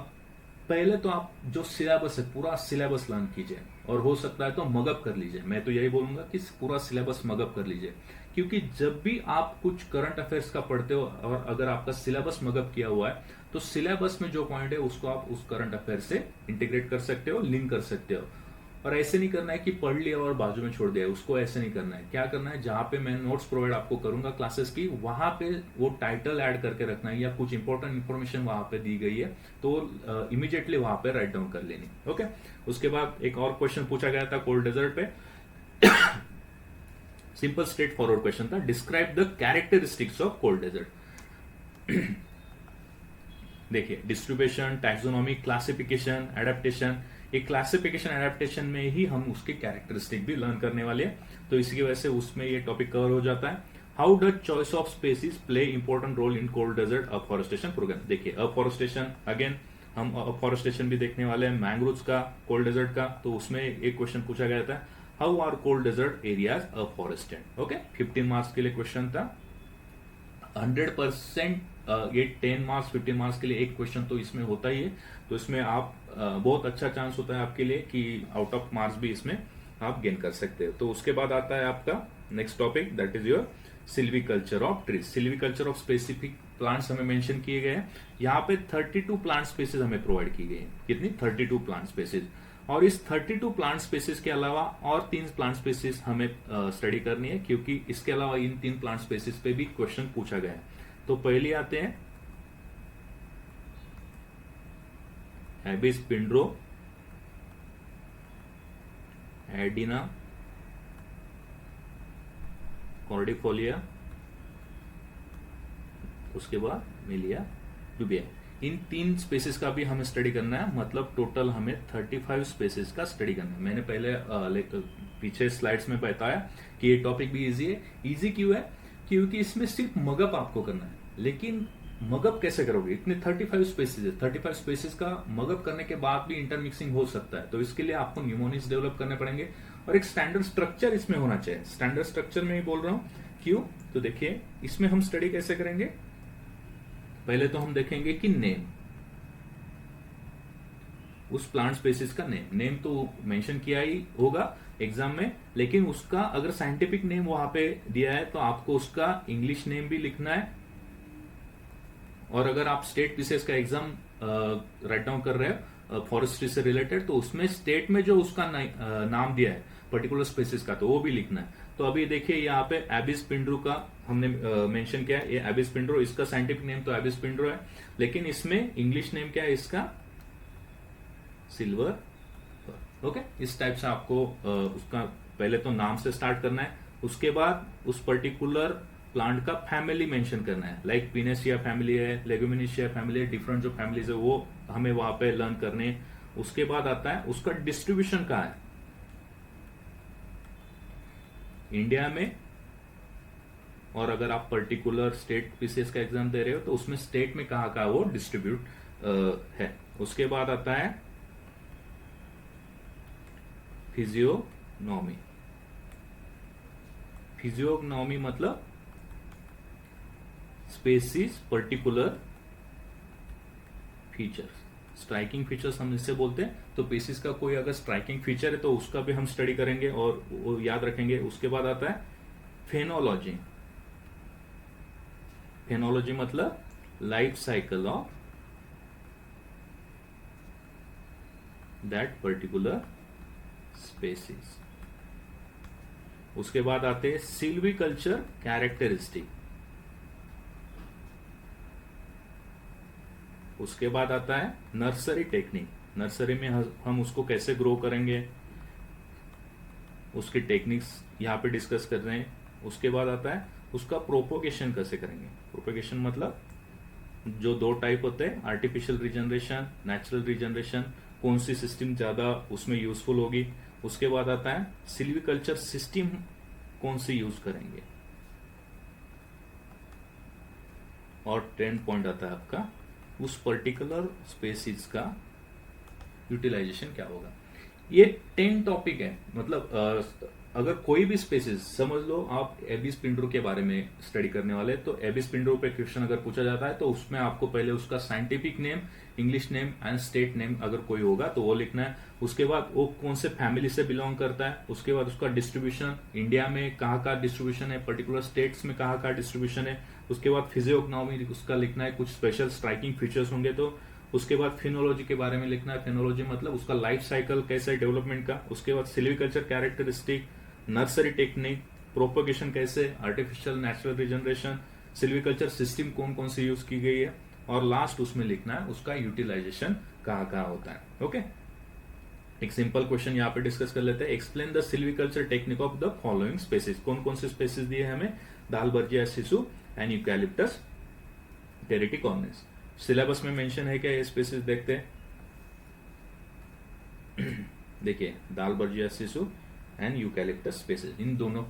पहले तो आप जो सिलेबस है पूरा सिलेबस लर्न कीजिए, और हो सकता है तो मगअप कर लीजिए। मैं तो यही बोलूंगा कि पूरा सिलेबस मगअप कर लीजिए, क्योंकि जब भी आप कुछ करंट अफेयर्स का पढ़ते हो और अगर आपका सिलेबस मगअप किया हुआ है तो सिलेबस में जो पॉइंट है उसको आप उस करंट अफेयर से इंटीग्रेट कर सकते हो, लिंक कर सकते हो। और ऐसे नहीं करना है कि पढ़ लिया और बाजू में छोड़ दिया, उसको ऐसे नहीं करना है। क्या करना है, जहां पे मैं नोट्स प्रोवाइड आपको करूंगा क्लासेस की, वहां पे वो टाइटल ऐड करके रखना है या कुछ इंपॉर्टेंट इंफॉर्मेशन वहां पे दी गई है तो इमीडिएटली वहां पे राइट डाउन कर लेनी। ओके। उसके बाद एक और क्वेश्चन पूछा गया था कोल्ड डेजर्ट पे। सिंपल स्ट्रेट फॉरवर्ड क्वेश्चन था, describe the characteristics of cold desert. देखिए, डिस्ट्रीब्यूशन, टैक्सोनॉमी, क्लासिफिकेशन, एडेप्टेशन। एक क्लासिफिकेशन एडेप्टेशन में ही हम उसके कैरेक्टरिस्टिक भी लर्न करने वाले हैं, तो इसकी वजह से उसमें ये टॉपिक कवर हो जाता है। How does choice of species play important role in cold desert afforestation programme. देखिए, अफॉरेस्टेशन अगेन हम अफॉरेस्टेशन भी देखने वाले हैं, मैंग्रोव्स का, कोल्ड डेजर्ट का। तो उसमें एक क्वेश्चन पूछा गया था, how are cold desert areas afforested. Okay, 15 marks के लिए क्वेश्चन था। 100% ये 10 मार्क्स 15 मार्क्स के लिए एक क्वेश्चन तो इसमें होता ही है, तो इसमें आप बहुत अच्छा चांस होता है आपके लिए कि आउट ऑफ मार्क्स भी इसमें आप गेन कर सकते हो। तो उसके बाद आता है आपका next topic, that is your silviculture of trees. Silviculture of specific plants हमें मेंशन किए गए हैं। यहाँ पे 32 प्लांट स्पेसिस हमें प्रोवाइड की गई है। कितनी? 32 प्लांट स्पेसिस। और इस 32 प्लांट स्पेसिस के अलावा और 3 प्लांट स्पेसिस हमें स्टडी करनी है, क्योंकि इसके अलावा इन 3 प्लांट स्पेसिस पे भी क्वेश्चन पूछा गया है। तो पहले आते हैं एबिस पिंड्रो, एडिना, कॉर्डिफोलिया, उसके बाद मिलिया डुबिया। इन 3 स्पेसिस का भी हमें स्टडी करना है, मतलब टोटल हमें 35 स्पेसिस का स्टडी करना है। मैंने पहले पीछे स्लाइड्स में बताया कि ये टॉपिक भी इजी है। इजी क्यों है? क्योंकि इसमें सिर्फ मगअप आपको करना है। लेकिन मगअप कैसे करोगे? इतने 35 स्पेसिस है, 35 स्पेसिस का मगअप करने के बाद भी इंटरमिक्सिंग हो सकता है, तो इसके लिए आपको न्यूमोनिक्स डेवलप करने पड़ेंगे और एक स्टैंडर्ड स्ट्रक्चर इसमें होना चाहिए। स्टैंडर्ड स्ट्रक्चर में ही बोल रहा हूं, क्यों? तो देखिए, इसमें हम स्टडी कैसे करेंगे। पहले तो हम देखेंगे कि नेम, उस प्लांट स्पेसिस का नेम तो मेंशन किया ही होगा एग्जाम में, लेकिन उसका अगर साइंटिफिक नेम वहां पे दिया है तो आपको उसका इंग्लिश नेम भी लिखना है। और अगर आप स्टेट पीसीएस का एग्जाम राइट डाउन कर रहे हो फॉरेस्ट्री से रिलेटेड, तो उसमें स्टेट में जो उसका नाम दिया है पर्टिकुलर स्पेसिस का, तो वो भी लिखना है। तो अभी देखिए, यहाँ पे एबिस पिंड्रो का हमने मेंशन किया है। ये एबिस पिंड्रो, इसका साइंटिफिक नेम तो एबिस पिंड्रो है, लेकिन इसमें इंग्लिश नेम क्या है इसका? सिल्वर। ओके, इस टाइप से आपको उसका पहले तो नाम से स्टार्ट करना है, उसके बाद उस पर्टिकुलर प्लांट का फैमिली मेंशन करना है। लाइक पिनेसिया फैमिली है, लेगुमिनेशिया फैमिली है, डिफरेंट जो फैमिलीज है वो हमें वहां पे लर्न करने हैं। उसके बाद आता है उसका डिस्ट्रीब्यूशन कहाँ है इंडिया में, और अगर आप पर्टिकुलर स्टेट पीसीएस का एग्जाम दे रहे हो तो उसमें स्टेट में कहाँ कहाँ वो डिस्ट्रीब्यूट है। उसके बाद आता है फिजियोनॉमी। फिजियोनॉमी मतलब species particular features, striking features हम इससे बोलते हैं। तो स्पेसीज का कोई अगर स्ट्राइकिंग फीचर है तो उसका भी हम स्टडी करेंगे और वो याद रखेंगे। उसके बाद आता है फेनोलॉजी। फेनोलॉजी मतलब life cycle of that particular species. उसके बाद आते हैं सिल्वीकल्चर कैरेक्टरिस्टिक। उसके बाद आता है नर्सरी टेक्निक। नर्सरी में हम उसको कैसे ग्रो करेंगे, उसकी टेक्निक्स यहाँ पे डिस्कस कर रहे हैं। उसके बाद आता है उसका प्रोपोगेशन कैसे करेंगे। प्रोपोगेशन मतलब जो 2 टाइप होते हैं, आर्टिफिशियल रिजनरेशन, नेचुरल रिजनरेशन, कौन सी सिस्टम ज्यादा उसमें यूजफुल होगी। उसके बाद आता है सिल्वीकल्चर सिस्टम कौन सी यूज करेंगे। और 10 पॉइंट आता है आपका उस पर्टिकुलर स्पेसीज का यूटिलाइजेशन क्या होगा। ये 10 टॉपिक है, मतलब अगर कोई भी स्पेसिस, समझ लो आप एबिस पिंडरो के बारे में स्टडी करने वाले, तो एबिस पिंडरो पे क्वेश्चन अगर पूछा जाता है तो उसमें आपको पहले उसका scientific name, English name and state name अगर कोई होगा तो वो लिखना है। उसके बाद वो कौन से फैमिली से बिलोंग करता है, उसके बाद उसका डिस्ट्रीब्यूशन, इंडिया में कहाँ का डिस्ट्रीब्यूशन है, पर्टिकुलर स्टेट्स में कहाँ का डिस्ट्रीब्यूशन है। उसके बाद फिजियोग्नोमी उसका लिखना है, कुछ स्पेशल स्ट्राइकिंग फीचर्स होंगे तो। उसके बाद फिनोलॉजी के बारे में लिखना है, फिनोलॉजी मतलब उसका लाइफ साइकिल कैसा है डेवलपमेंट का। उसके बाद silviculture characteristic, nursery technique, propagation कैसे, artificial natural regeneration, silviculture system कौन कौन सी यूज की गई है, और लास्ट उसमें लिखना है उसका यूटिलाइजेशन कहाँ कहाँ होता है। ओके, एक सिंपल क्वेश्चन यहाँ पे डिस्कस कर लेते हैं। Explain the silviculture technique of the following species. कौन कौन से स्पेसिस दिए हमें, Dalbergia sissoo and Eucalyptus tereticornis. Syllabus में मेंशन है क्या ये स्पेसिस, देखते हैं। देखिए, Dalbergia sissoo and Eucalyptus species, इन दोनों,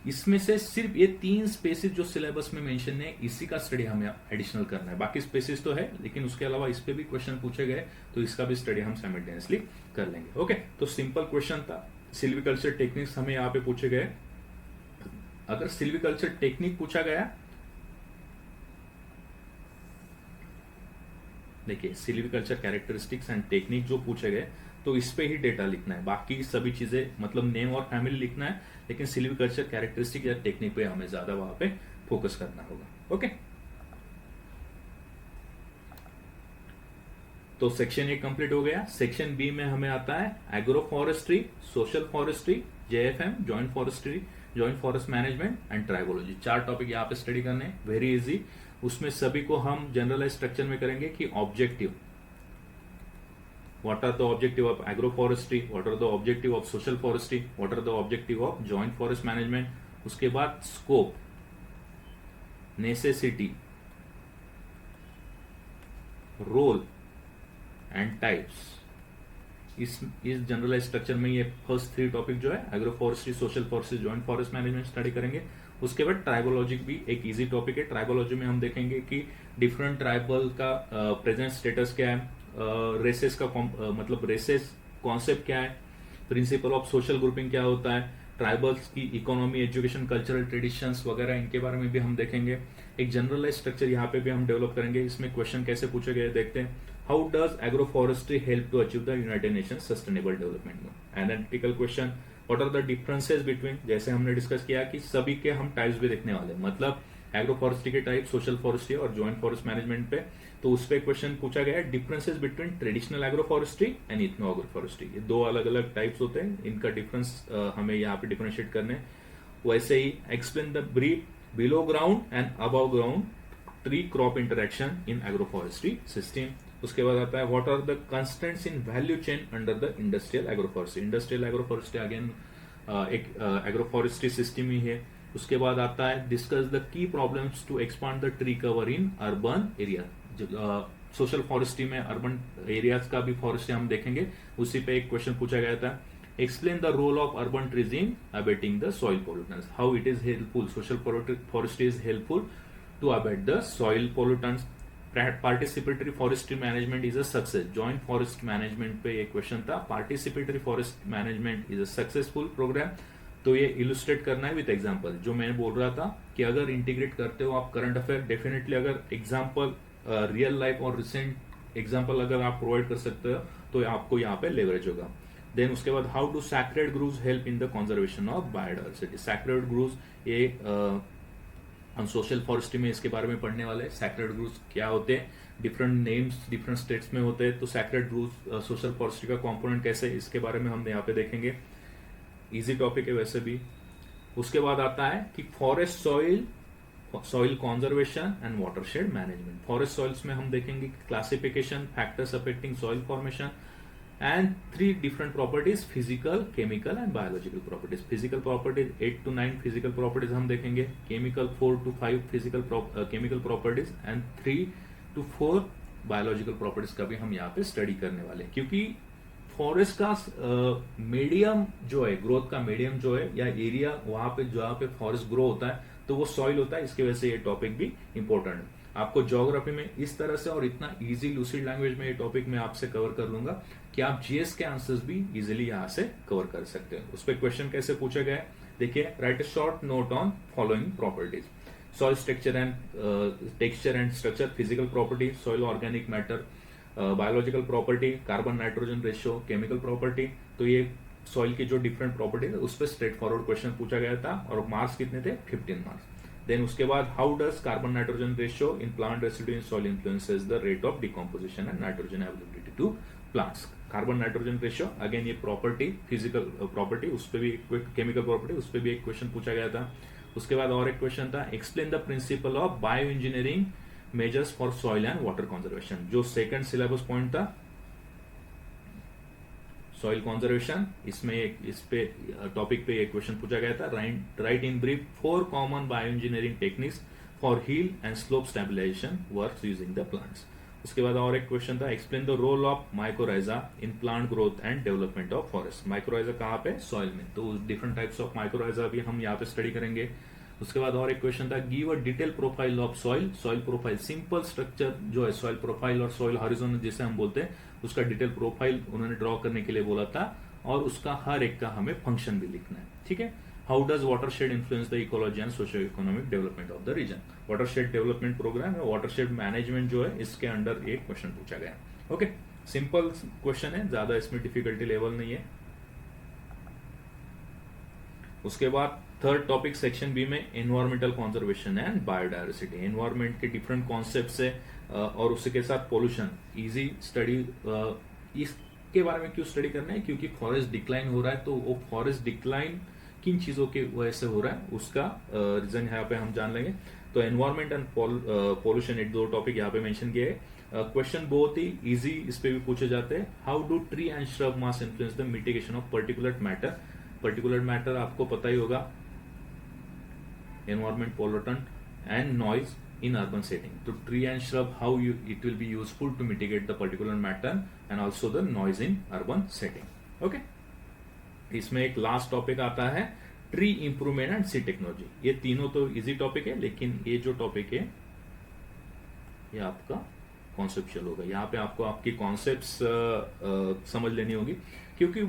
इसमें से सिर्फ ये 3 स्पेसिस जो सिलेबस में मेंशन है इसी का स्टडी हमें एडिशनल करना है। बाकी स्पेसिस तो है लेकिन उसके अलावा इस पे भी क्वेश्चन पूछे गए तो इसका भी स्टडी हम साइमल्टेनियसली कर लेंगे। ओके, तो सिंपल क्वेश्चन था, सिल्वीकल्चर टेक्निक्स हमें यहाँ पे पूछे गए। अगर सिल्वीकल्चर टेक्निक पूछा गया, देखिए सिल्वीकल्चर कैरेक्टरिस्टिक्स एंड टेक्निक जो पूछे गए तो इस पे ही डेटा लिखना है, बाकी सभी चीजें मतलब नेम और फैमिली लिखना है, लेकिन सिल्वीकल्चर कैरेक्टरिस्टिक या टेक्निक पे हमें ज्यादा वहां पे फोकस करना होगा। ओके, तो सेक्शन ए कंप्लीट हो गया। सेक्शन बी में हमें आता है agro forestry, social forestry, JFM, joint forestry, joint forest management and tribology. 4 topic यहाँ पे स्टडी करने, वेरी इजी। उसमें सभी को हम जनरलाइज स्ट्रक्चर में करेंगे कि objective, what are the objective of agroforestry, what are the objective of social forestry, what are the objective of joint forest management, उसके बाद scope, necessity, role and types। इस जनरलाइज स्ट्रक्चर में ये फर्स्ट 3 टॉपिक जो है agro forestry, social forestry, joint forest management study करेंगे। उसके बाद ट्राइबोलॉजी भी एक इजी टॉपिक है। ट्राइबोलॉजी में हम देखेंगे कि डिफरेंट ट्राइबल का प्रेजेंट स्टेटस क्या है, रेसेस का मतलब रेसेस कॉन्सेप्ट क्या है, प्रिंसिपल ऑफ सोशल ग्रुपिंग क्या होता है, ट्राइबल्स की इकोनॉमी, एजुकेशन, कल्चरल ट्रेडिशंस वगैरह, इनके बारे में भी हम देखेंगे। एक जनरलाइज स्ट्रक्चर यहाँ पे भी हम डेवलप करेंगे। इसमें क्वेश्चन कैसे पूछे गए देखते हैं। How does agro forestry help to achieve the United Nation sustainable development goal. Analytical question, what are the differences between, जैसे हमने डिस्कस किया कि सभी के हम टाइप्स भी देखने वाले, मतलब एग्रो फॉरेस्ट्री के टाइप, सोशल फॉरेस्ट्री और जॉइंट फॉरेस्ट मैनेजमेंट पे, तो उस पर क्वेश्चन पूछा गया है differences between traditional agro forestry and ethno agro forestry. ये 2 अलग अलग टाइप्स होते हैं, इनका डिफरेंस हमें यहाँ पे डिफरेंशिएट करने। वैसे ही explain the brief below ground and above ground tree crop interaction in agro forestry system. उसके बाद आता है what are the constraints in value chain under the industrial agro forestry. Industrial agro forestry again एक एग्रो फॉरेस्ट्री सिस्टम ही है। उसके बाद आता है discuss the key problems to expand the tree cover in urban area. Social forestry में अर्बन एरियाज का भी फॉरेस्ट्री हम देखेंगे, उसी पे एक क्वेश्चन पूछा गया था। Explain the role of urban trees in abating the soil pollutants, how it is helpful, social forestry is helpful to abate the soil pollutants. Participatory forestry management is a success, joint forest management पे एक क्वेश्चन था। Participatory forest management is a successful programme, तो ये इलुस्ट्रेट करना है विद एग्जांपल। जो मैंने बोल रहा था कि अगर इंटीग्रेट करते हो आप करंट अफेयर, डेफिनेटली अगर एग्जांपल रियल लाइफ और रिसेंट एग्जांपल अगर आप प्रोवाइड कर सकते हो तो आपको यहाँ पे लेवरेज होगा। देन उसके बाद how do sacred groves help in the conservation of biodiversity. Sacred groves ये हम सोशल फॉरेस्ट्री में इसके बारे में पढ़ने वाले। सैक्रेड ग्रूव्स क्या होते हैं, डिफरेंट नेम्स डिफरेंट स्टेट्स में होते हैं, तो सैक्रेड ग्रूव्स सोशल फॉरेस्ट्री का कॉम्पोनेंट कैसे, इसके बारे में हम यहाँ पे देखेंगे। इजी टॉपिक है वैसे भी। उसके बाद आता है कि forest soil conservation and watershed management. Forest soils में हम देखेंगे classification, factors affecting soil formation and 3 different properties, physical, chemical and biological properties. Physical properties 8 to 9 physical properties हम देखेंगे, chemical 4 to 5 physical chemical properties and 3 to 4 biological properties का भी हम यहाँ पे स्टडी करने वाले, क्योंकि फॉरेस्ट का मीडियम जो है, ग्रोथ का मीडियम जो है या एरिया, वहां पे जहां पे फॉरेस्ट ग्रो होता है तो वो सॉइल होता है, इसकी वजह से ये टॉपिक भी इंपॉर्टेंट है। आपको ज्योग्राफी में इस तरह से और इतना इजी लूसिड लैंग्वेज में ये टॉपिक मैं आपसे कवर कर लूंगा कि आप जीएस के आंसर्स भी इजीली यहां से कवर कर सकते हैं। उस पर क्वेश्चन कैसे पूछा गया है, देखिए, right a short note on following properties: soil texture and structure, physical property, soil organic matter, biological property, carbon nitrogen ratio, chemical property. तो ये सॉइल की जो डिफरेंट प्रॉपर्टी है उस पर स्ट्रेट फॉरवर्ड क्वेश्चन पूछा गया था और मार्क्स कितने थे, 15 मार्क्स। देन उसके बाद, how does carbon nitrogen ratio in plant residue in soil influences the rate of decomposition and nitrogen availability to plants. Carbon nitrogen ratio, again ये प्रॉपर्टी, फिजिकल प्रॉपर्टी, उस पर भी केमिकल प्रॉपर्टी, उस पर भी एक क्वेश्चन पूछा गया था। उसके बाद और एक क्वेश्चन था, explain the principle of bio engineering measures for soil and water conservation. जो सेकंड सिलेबस पॉइंट था सॉइल कंजर्वेशन, इसमें इस पे टॉपिक पे एक क्वेश्चन पूछा गया था, write in brief 4 common bio engineering techniques for hill and slope stabilisation works using the plants. उसके बाद और एक क्वेश्चन था, explain the role of mycorrhiza in plant growth and development of forest. Mycorrhiza कहाँ पे, सॉइल में, तो डिफरेंट टाइप्स ऑफ माइक्रोराइजा भी हम यहाँ पे स्टडी करेंगे। उसके बाद और एक क्वेश्चन था, give a detail profile of soil. Soil profile, simple structure जो है सॉइल प्रोफाइल और सॉइल हॉरिजॉन जिसे हम बोलते हैं, उसका डिटेल प्रोफाइल उन्होंने ड्रॉ करने के लिए बोला था और उसका हर एक का हमें फंक्शन भी लिखना है, ठीक है। How does watershed influence the ecology and socio economic development of the region. Watershed development programme है, वाटरशेड मैनेजमेंट जो है इसके अंडर एक क्वेश्चन पूछा गया। ओके, सिंपल क्वेश्चन है, ज्यादा इसमें डिफिकल्टी लेवल नहीं है। उसके बाद थर्ड टॉपिक सेक्शन बी में environmental conservation and biodiversity. Environment के डिफरेंट कॉन्सेप्ट है और उसके साथ पोल्यूशन, इजी स्टडी। इसके बारे में क्यों स्टडी करना है, क्योंकि फॉरेस्ट डिक्लाइन हो रहा है, तो वो फॉरेस्ट डिक्लाइन किन चीजों की वजह से हो रहा है उसका रीजन यहाँ पे हम जान लेंगे। तो एनवायरमेंट एंड पोल्यूशन, एक दो टॉपिक यहाँ पे मेंशन किए हैं। क्वेश्चन बहुत ही इजी इस पे भी पूछे जाते हैं। How do tree and shrub mass influence the mitigation of particular matter. Particular matter आपको पता ही होगा, environment, pollutant and noise in urban setting. तो tree and shrub, how it will be useful to mitigate the particular matter and also the noise in urban setting. Okay, इसमें एक लास्ट टॉपिक आता है tree improvement and seed technology. ये तीनों तो इजी टॉपिक है, लेकिन ये जो टॉपिक है ये आपका कॉन्सेप्चुअल होगा। यहाँ पे आपको आपकी कॉन्सेप्ट्स समझ लेनी होगी, क्योंकि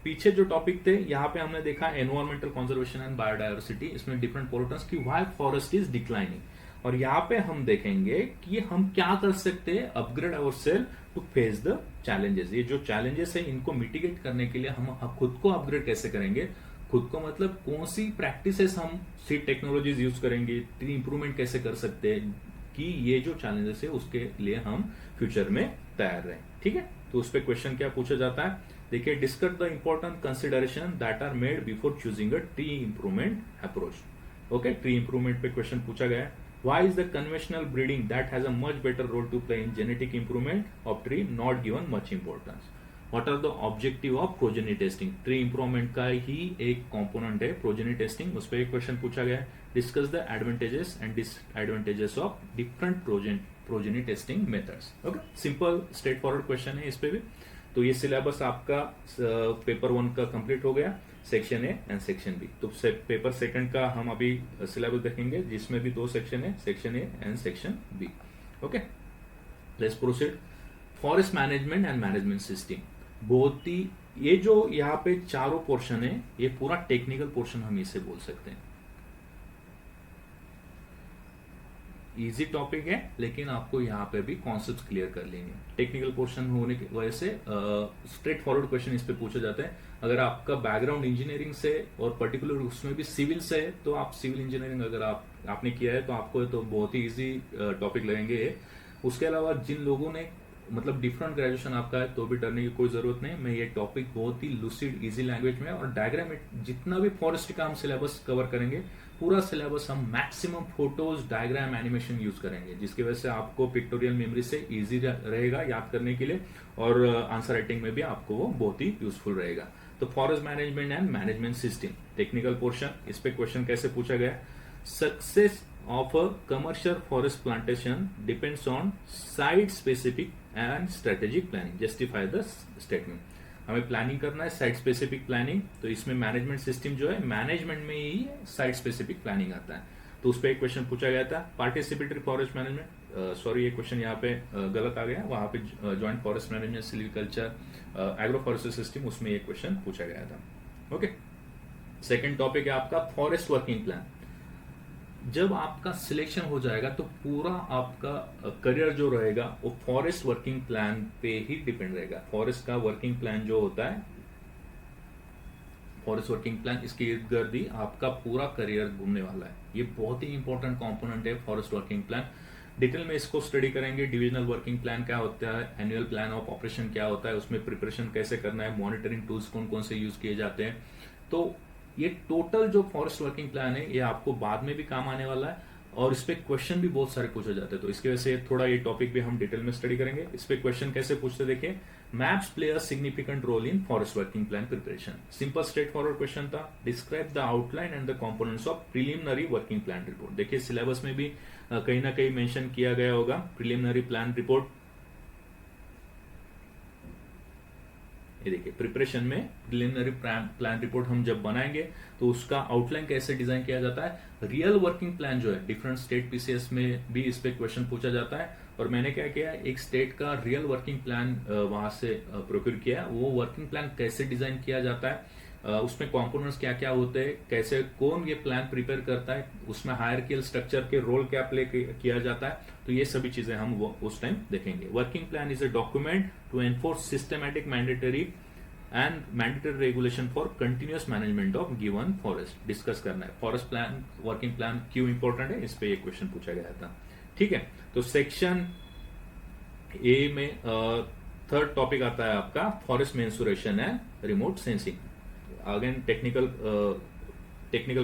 पीछे जो टॉपिक थे यहाँ पे हमने देखा एनवायरमेंटल कंजर्वेशन एंड बायोडायवर्सिटी, इसमें डिफरेंट पोल्यूटेंट्स की व्हाई फॉरेस्ट इज डिक्लाइनिंग, और यहाँ पे हम देखेंगे कि हम क्या कर सकते हैं upgrade ourselves to face the challenges. ये जो चैलेंजेस है इनको मिटिगेट करने के लिए हम खुद को अपग्रेड कैसे करेंगे, खुद को मतलब कौन सी प्रैक्टिसेस हम सीड टेक्नोलॉजीज यूज करेंगे, ट्री इंप्रूवमेंट कैसे कर सकते हैं कि ये जो चैलेंजेस है उसके लिए हम फ्यूचर में तैयार रहें, ठीक है। तो उस पर क्वेश्चन क्या पूछा जाता है, देखिए, discuss the important consideration that are made before choosing a tree improvement approach. Okay, tree improvement पे क्वेश्चन पूछा गया है। Why is the conventional breeding that has a much better role to play in genetic improvement of tree not given much importance? What are the objective of progeny testing? Tree improvement का ही एक component है progeny testing, उस पर एक क्वेश्चन पूछा गया है। Discuss the advantages and disadvantages of different progeny testing methods. Okay, simple straightforward question है इस पे भी। तो ये सिलेबस आपका पेपर 1 का कंप्लीट हो गया, section A and section B. तो पेपर सेकंड का हम अभी सिलेबस देखेंगे, जिसमें भी 2 सेक्शन है, section A and section B. Okay, let's proceed. Forest management and management system, बहुत ही ये जो यहाँ पे चारों पोर्शन है, ये पूरा टेक्निकल पोर्शन हम इसे बोल सकते हैं। इजी टॉपिक है, लेकिन आपको यहाँ पे भी कॉन्सेप्ट क्लियर कर लेंगे। टेक्निकल पोर्शन होने की वजह से स्ट्रेट फॉरवर्ड क्वेश्चन इस पे पूछे जाते हैं। अगर आपका बैकग्राउंड इंजीनियरिंग से और पर्टिकुलर उसमें भी सिविल से है, तो आप सिविल इंजीनियरिंग अगर आपने किया है तो आपको तो बहुत ही इजी टॉपिक लगेंगे। उसके अलावा जिन लोगों ने मतलब डिफरेंट ग्रेजुएशन आपका है, तो भी डरने की कोई जरूरत नहीं। मैं ये टॉपिक बहुत ही लूसिड इजी लैंग्वेज में और डायग्राम में, जितना भी फॉरेस्ट का हम सिलेबस कवर करेंगे, पूरा सिलेबस हम maximum photos, diagram, animation use करेंगे, जिसकी वजह से आपको पिक्टोरियल मेमोरी से इजी रहेगा याद करने के लिए, और आंसर राइटिंग में भी आपको वो बहुत ही यूजफुल रहेगा। तो forest management and management system, technical portion, इस पे क्वेश्चन कैसे पूछा गया। Success of a commercial forest plantation depends on site specific and strategic planning. Justify the statement. हमें प्लानिंग करना है, साइट स्पेसिफिक प्लानिंग। तो इसमें मैनेजमेंट सिस्टम जो है, मैनेजमेंट में ही साइट स्पेसिफिक प्लानिंग आता है। तो उस पर एक क्वेश्चन पूछा गया था, पार्टिसिपेटरी फॉरेस्ट मैनेजमेंट। सॉरी ये क्वेश्चन यहाँ पे गलत आ गया, वहां पे joint forest management silviculture agro forestry system, उसमें ये क्वेश्चन पूछा गया था। ओके, सेकंड टॉपिक है आपका फॉरेस्ट वर्किंग प्लान। जब आपका सिलेक्शन हो जाएगा तो पूरा आपका करियर जो रहेगा वो फॉरेस्ट वर्किंग प्लान पे ही डिपेंड रहेगा। फॉरेस्ट का वर्किंग प्लान जो होता है, फॉरेस्ट वर्किंग प्लान, इसके इर्द गिर्द ही आपका पूरा करियर घूमने वाला है। ये बहुत ही इंपॉर्टेंट कंपोनेंट है फॉरेस्ट वर्किंग प्लान। डिटेल में इसको स्टडी करेंगे। डिविजनल वर्किंग प्लान क्या होता है, एनुअल प्लान ऑफ ऑपरेशन क्या होता है, उसमें प्रिपरेशन कैसे करना है, मॉनिटरिंग टूल्स कौन कौन से यूज किए जाते हैं। तो ये टोटल जो फॉरेस्ट वर्किंग प्लान है ये आपको बाद में भी काम आने वाला है और इस पे क्वेश्चन भी बहुत सारे पूछे जाते हैं। तो इसकी वजह से थोड़ा ये टॉपिक भी हम डिटेल में स्टडी करेंगे। इस पे क्वेश्चन कैसे पूछते देखिए। Maps play a significant role in forest working plan preparation. Simple straightforward question था। Describe the outline and the components of preliminary working plan report. देखिए सिलेबस में भी कहीं ना कहीं मेंशन किया गया होगा प्रिलिमिनरी प्लान रिपोर्ट। ये देखिए प्रिपरेशन में प्रिलिमिनरी प्लान रिपोर्ट हम जब बनाएंगे तो उसका आउटलाइन कैसे डिजाइन किया जाता है। रियल वर्किंग प्लान जो है डिफरेंट स्टेट पीसीएस में भी इस पे क्वेश्चन पूछा जाता है और मैंने क्या किया, एक स्टेट का रियल वर्किंग प्लान वहां से प्रोक्योर किया। वो वर्किंग प्लान कैसे डिजाइन किया जाता है, उसमें कंपोनेंट्स क्या क्या होते हैं, कैसे कौन ये प्लान प्रिपेयर करता है, उसमें हायरार्किकल स्ट्रक्चर के रोल क्या प्ले किया जाता है। तो ये सभी चीजें हम वो उस टाइम देखेंगे। Working plan is a document to enforce systematic mandatory and mandatory regulation for continuous management of given forest. Discuss करना है फॉरेस्ट प्लान वर्किंग प्लान क्यों इंपॉर्टेंट है, इस पे ये क्वेश्चन पूछा गया था। ठीक है, तो सेक्शन ए में थर्ड टॉपिक आता है आपका forest mensuration and remote sensing. Again technical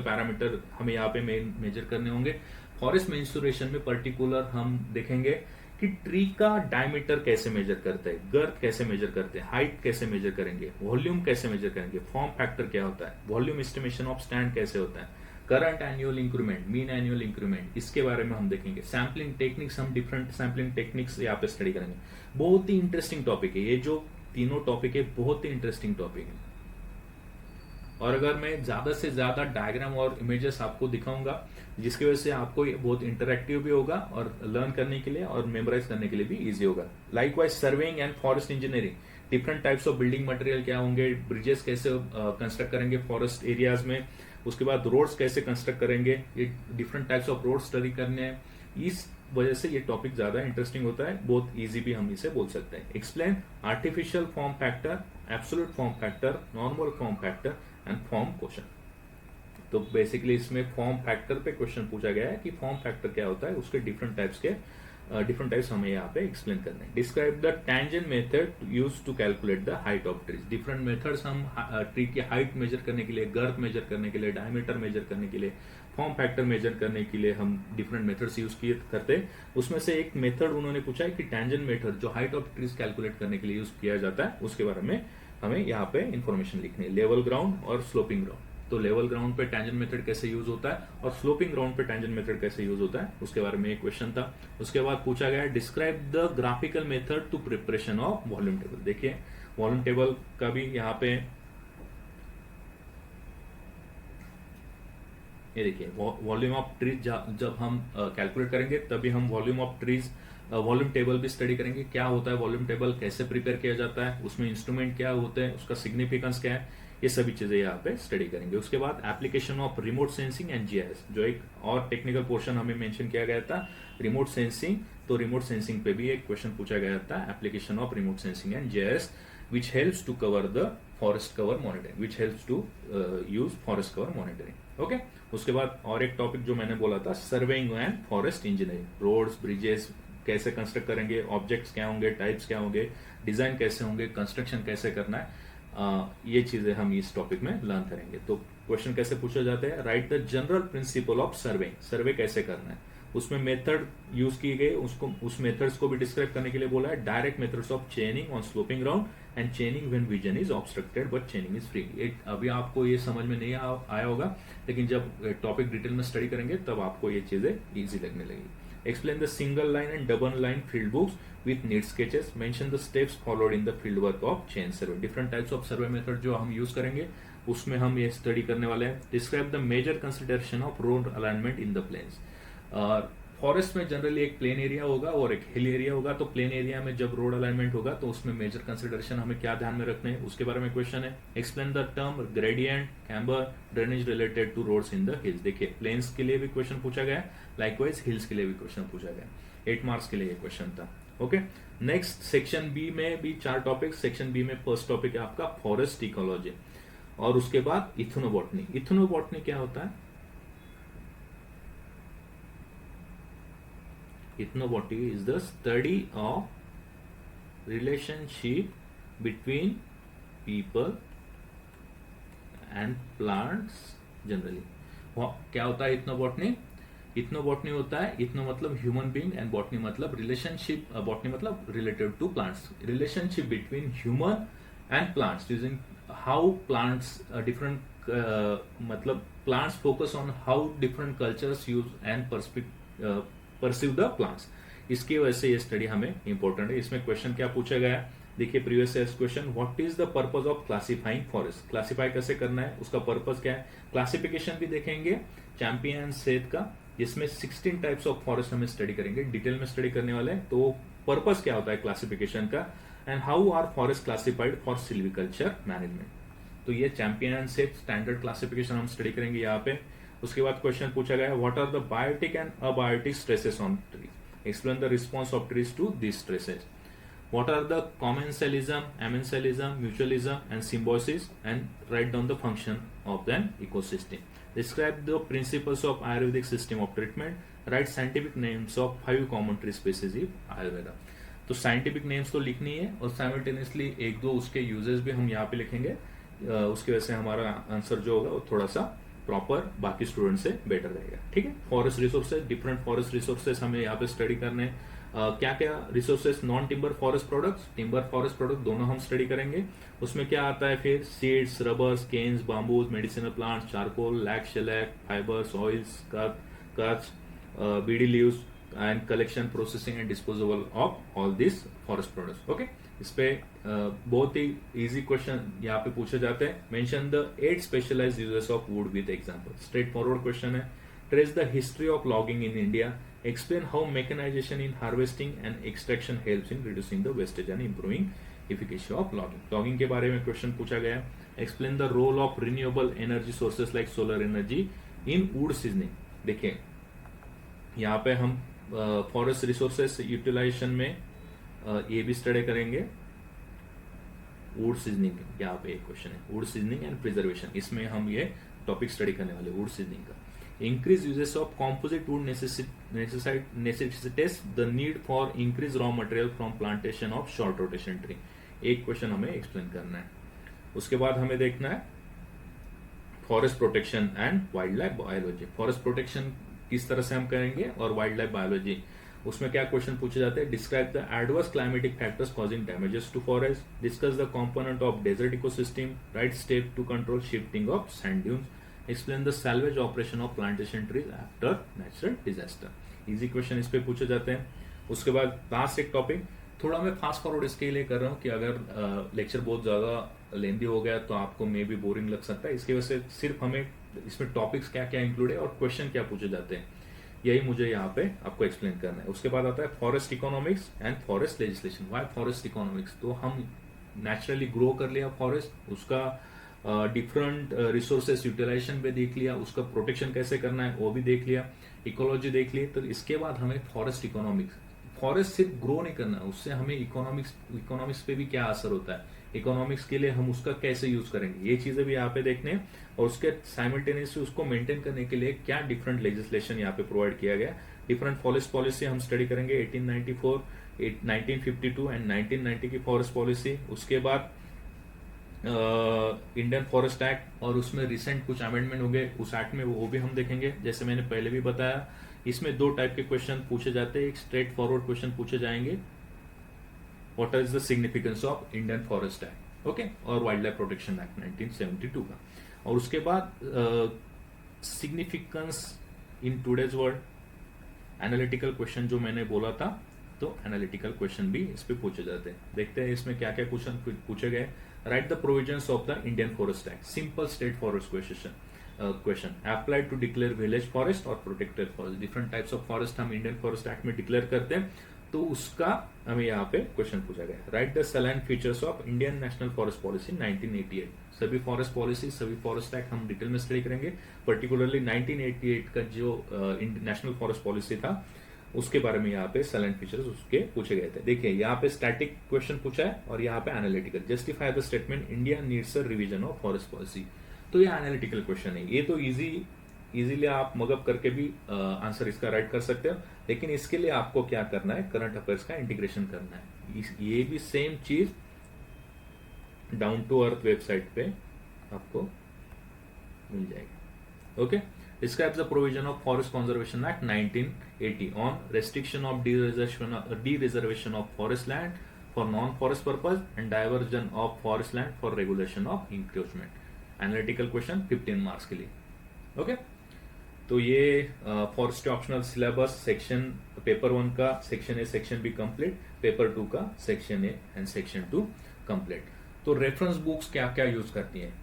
parameter हमें यहाँ पे मेजर करने होंगे। फॉरेस्ट मेंसुरेशन में पर्टिकुलर हम देखेंगे कि ट्री का डायमीटर कैसे मेजर करते हैं, गर्थ कैसे मेजर करते हैं, हाइट कैसे मेजर करेंगे, वॉल्यूम कैसे मेजर करेंगे, फॉर्म फैक्टर क्या होता है, वॉल्यूम एस्टिमेशन ऑफ स्टैंड कैसे होता है, current annual increment, mean annual increment, इसके बारे में हम देखेंगे। सैम्पलिंग टेक्निक्स, हम डिफरेंट सैम्पलिंग टेक्निक्स यहाँ पे स्टडी करेंगे। बहुत ही इंटरेस्टिंग टॉपिक है ये, जो तीनों टॉपिक है बहुत ही इंटरेस्टिंग टॉपिक है। और अगर मैं ज्यादा से ज्यादा डायग्राम और इमेजेस आपको दिखाऊंगा जिसकी वजह से आपको ये बहुत इंटरेक्टिव भी होगा और लर्न करने के लिए और मेमोराइज करने के लिए भी इजी होगा। Likewise surveying and forest engineering, different types of building material क्या होंगे, ब्रिजेस कैसे कंस्ट्रक्ट करेंगे फॉरेस्ट एरियाज में, उसके बाद रोड्स कैसे कंस्ट्रक्ट करेंगे, ये different types of road study करने हैं। इस वजह से ये टॉपिक ज्यादा इंटरेस्टिंग होता है, बहुत इजी भी हम इसे बोल सकते हैं। Explain artificial form factor, absolute form factor, normal form factor and form question. तो बेसिकली इसमें फॉर्म फैक्टर पे क्वेश्चन पूछा गया है कि फॉर्म फैक्टर क्या होता है, उसके डिफरेंट टाइप्स हमें यहाँ पे एक्सप्लेन करने हैं। Describe the tangent method use to calculate the height of trees. Different methods हम ट्री की हाइट मेजर करने के लिए, गर्थ मेजर करने के लिए, डायमीटर मेजर करने के लिए, फॉर्म फैक्टर मेजर करने के लिए हम डिफरेंट मेथड्स यूज करते हैं। उसमें से एक मेथड उन्होंने पूछा है कि टैंजेंट मेथड जो हाइट ऑफ ट्रीज कैलकुलेट करने के लिए यूज किया जाता है, उसके बारे में हमें यहाँ पे इंफॉर्मेशन लिखनी है। लेवल ग्राउंड और स्लोपिंग ग्राउंड, तो लेवल ग्राउंड पे टैंजेंट मेथड कैसे यूज होता है और स्लोपिंग ग्राउंड पे टैंजेंट मेथड कैसे यूज होता है, उसके बारे में एक क्वेश्चन था। उसके बाद पूछा गया describe the graphical method to preparation of volume table. देखिए वॉल्यूम टेबल का भी यहाँ पे ये देखिए वॉल्यूम ऑफ ट्रीज जब हम कैलकुलेट करेंगे तभी हम volume of trees volume table भी स्टडी करेंगे। क्या होता है वॉल्यूम टेबल, कैसे प्रिपेयर किया जाता है, उसमें इंस्ट्रूमेंट क्या होते हैं, उसका सिग्निफिकेंस क्या है, ये सभी चीजें यहाँ पे स्टडी करेंगे। उसके बाद application of remote sensing and GIS, जो एक और टेक्निकल पोर्शन हमें मेंशन किया गया था रिमोट सेंसिंग, तो रिमोट सेंसिंग पे भी एक क्वेश्चन पूछा गया था, application of remote sensing and GIS which helps to cover the forest cover monitoring, which helps to use forest cover monitoring. Okay? उसके बाद और एक टॉपिक जो मैंने बोला था surveying and forest engineering, roads bridges कैसे कंस्ट्रक्ट करेंगे, ऑब्जेक्ट्स क्या होंगे, टाइप्स क्या होंगे, डिजाइन कैसे होंगे, कंस्ट्रक्शन कैसे करना है, ये चीजें हम इस टॉपिक में लर्न करेंगे। तो क्वेश्चन कैसे पूछे जाते हैं, write the general principle of surveying, survey कैसे करना है, उसमें मेथड यूज किए गए, उसको उस मेथड्स को भी डिस्क्राइब करने के लिए बोला है। Direct methods of चेनिंग on sloping ground and चेनिंग when vision is obstructed but चेनिंग is free. अभी आपको ये समझ में नहीं आया होगा, लेकिन जब टॉपिक डिटेल में स्टडी करेंगे तब आपको ये चीजें इजी लगने लगेगी। Explain the single line and double line field books with need sketches, mention the steps followed in the field work of chain survey. Different types of survey method जो हम यूज करेंगे उसमें हम ये स्टडी करने वाले हैं। Describe the major consideration of road alignment in the plains, forest में जनरली एक प्लेन एरिया होगा और एक हिल एरिया होगा। तो प्लेन एरिया में जब रोड अलाइनमेंट होगा तो उसमें मेजर कंसिडरेशन हमें क्या ध्यान में रखने हैं, उसके बारे में क्वेश्चन है। Explain the term gradient, camber, drainage related to roads in the hills. देखिए प्लेन्स के लिए भी क्वेश्चन पूछा गया है, लाइकवाइज हिल्स के लिए भी क्वेश्चन पूछा गया है। 8 मार्क्स के लिए ये क्वेश्चन था। ओके, नेक्स्ट सेक्शन बी में भी 4 टॉपिक। सेक्शन बी में फर्स्ट टॉपिक है आपका फॉरेस्ट इकोलॉजी और उसके बाद इथनोबॉटनी। इथनोबॉटनी क्या होता है? Ethnobotany is the study of relationship between people and plants generally। क्या होता है इथनोबॉटनी? इथनोबॉटनी होता है, इथनो मतलब ह्यूमन बीइंग एंड बॉटनी मतलब रिलेशनशिप, बॉटनी मतलब related to plants, relationship between human and plants using how plants different मतलब plants focus on how different cultures use and perceive the plants. इसकी वजह से ये स्टडी हमें इंपॉर्टेंट है। इसमें क्वेश्चन क्या पूछा गया है, देखिए previous year question, what is the purpose of classifying forest. Classify कैसे करना है, उसका पर्पस क्या है। क्लासिफिकेशन भी देखेंगे चैंपियन एंड सेथ का, जिसमें 16 टाइप्स ऑफ फॉरेस्ट हमें स्टडी करेंगे, डिटेल में स्टडी करने वाले हैं। तो पर्पस क्या होता है क्लासिफिकेशन का, and how are forest classified for silviculture management. तो ये Champion and Seth standard classification हम स्टडी करेंगे यहाँ पे। उसके बाद क्वेश्चन पूछा गया है, what are the biotic and abiotic stresses on tree, explain the response of trees to this stresses. What are the commensalism, amensalism, mutualism and symbiosis, and write down the function of an ecosystem. Describe the principles of Ayurvedic system of treatment, right scientific names of 5 common tree species in Ayurveda. तो साइंटिफिक नेम्स तो लिखनी है और साइमल्टेनियसली 1-2 उसके यूजेस भी हम यहाँ पे लिखेंगे। उसकी वजह से हमारा आंसर जो होगा वो थोड़ा सा प्रॉपर बाकी स्टूडेंट से बेटर रहेगा। ठीक है, forest resources, different forest resources हमें यहाँ पे स्टडी करने हैं। क्या क्या resources, non timber forest products, timber forest product, दोनों हम स्टडी करेंगे। उसमें क्या आता है फिर, seeds, rubbers, canes, bamboos, medicinal plants, charcoal, lac, shellac, fibres, oils, cutch, bidi leaves and collection, processing and disposable of all this forest products. Okay, इस पे बहुत ही इजी क्वेश्चन यहाँ पे पूछे जाते हैं। Mention the 8 specialised uses of wood with example. Straightforward question है। Trace the history of logging in India, explain how mechanisation in harvesting and extraction helps in reducing the wastage and improving efficacy of logging. Logging के बारे में क्वेश्चन पूछा गया है। Explain the role of renewable energy sources like solar energy in wood seasoning. देखिए यहाँ पे हम फॉरेस्ट रिसोर्सेस यूटिलाइजेशन में ये भी स्टडी करेंगे। वुड सीजनिंग, यहाँ पे एक क्वेश्चन है, वुड सीजनिंग एंड प्रिजर्वेशन, इसमें हम ये टॉपिक स्टडी करने वाले वुड सीजनिंग का। Increase uses of composite would necessitates the need for increase raw material from plantation of short rotation tree. एक क्वेश्चन हमें एक्सप्लेन करना है। उसके बाद हमें देखना है forest protection and wild life biology. Forest protection किस तरह से हम करेंगे और वाइल्ड लाइफ बायोलॉजी, उसमें क्या क्वेश्चन पूछे जाते हैं। Describe the adverse climatic factors causing damages to forest, discuss the component of desert ecosystem, write step to control shifting of sand dunes, explain the salvage operation of plantation trees after natural disaster. Easy question इस पे पूछे जाते हैं। उसके बाद लास्ट एक टॉपिक, थोड़ा मैं फास्ट फॉरवर्ड इसके लिए कर रहा हूँ कि अगर लेक्चर बहुत ज्यादा लेंदी हो गया तो आपको मे भी बोरिंग लग सकता है। इसकी वजह से सिर्फ हमें इसमें टॉपिक्स क्या क्या इंक्लूड है और क्वेश्चन क्या पूछे जाते हैं, यही मुझे यहाँ पे आपको एक्सप्लेन करना है। उसके बाद आता है forest economics and forest legislation. Why forest economics, तो हम नेचुरली ग्रो कर लिया फॉरेस्ट, उसका डिफरेंट रिसोर्सेस यूटिलाइजेशन पे देख लिया, उसका प्रोटेक्शन कैसे करना है वो भी देख लिया, इकोलॉजी देख ली। तो इसके बाद हमें फॉरेस्ट इकोनॉमिक्स, फॉरेस्ट सिर्फ ग्रो नहीं करना, उससे हमें इकोनॉमिक्स पे भी क्या असर होता है, इकोनॉमिक्स के लिए हम उसका कैसे यूज करेंगे, ये चीजें भी यहाँ पे देखने हैं। और उसके साइमल्टेनियसली उसको मेंटेन करने के लिए क्या डिफरेंट लेजिस्लेशन यहाँ पे प्रोवाइड किया गया, डिफरेंट फॉरेस्ट पॉलिसी हम स्टडी करेंगे। 1894, 1952 एंड 1990 की फॉरेस्ट पॉलिसी। उसके बाद इंडियन फॉरेस्ट एक्ट और उसमें रिसेंट कुछ अमेंडमेंट हो गए उस एक्ट में, वो भी हम देखेंगे। जैसे मैंने पहले भी बताया, इसमें 2 टाइप के क्वेश्चन पूछे जाते हैं। एक स्ट्रेट फॉरवर्ड क्वेश्चन पूछे जाएंगे, what is the significance of Indian Forest act, okay, और वाइल्ड लाइफ प्रोटेक्शन एक्ट 1972 का। और उसके बाद significance in today's world, analytical question जो मैंने बोला था, तो एनालिटिकल क्वेश्चन भी इस पे पूछे जाते हैं। देखते हैं इसमें क्या क्या क्वेश्चन पूछे गए। Write the provisions of the Indian Forest Act, simple straightforward question. Question applied to declare village forest और protected forest, different types of forest हम इंडियन फॉरेस्ट एक्ट में डिक्लेयर करते हैं, तो उसका हमें यहाँ पे क्वेश्चन पूछा गया। Right the saline features of Indian national forest policy 1988। सभी फॉरेस्ट पॉलिसी, सभी फॉरेस्ट एक्ट हम डिटेल में स्टडी करेंगे, पर्टिकुलरली 1988 का जो नेशनल फॉरेस्ट पॉलिसी था उसके बारे में यहाँ पे सैलाइन फीचर्स उसके पूछे गए थे। देखिए यहाँ पे स्टैटिक क्वेश्चन पूछा है और यहाँ पे analytical, justify the statement India needs a revision of forest policy. तो ये एनालिटिकल क्वेश्चन है, ये तो इजीली आप मगअप करके भी आंसर इसका राइट कर सकते हो, लेकिन इसके लिए आपको क्या करना है, करंट अफेयर्स का इंटीग्रेशन करना है। ये भी सेम चीज डाउन टू अर्थ वेबसाइट पे आपको मिल जाएगी। Okay, describes the provision of Forest Conservation Act 1980 on restriction of dereservation of forest land for non-forest purpose and diversion of forest land for regulation of encroachment। Analytical question 15 marks के लिए। ओके, तो ये forest optional syllabus section paper 1 का section A section B complete, paper 2 का section A and section 2 complete. तो रेफरेंस बुक्स क्या क्या यूज करती हैं,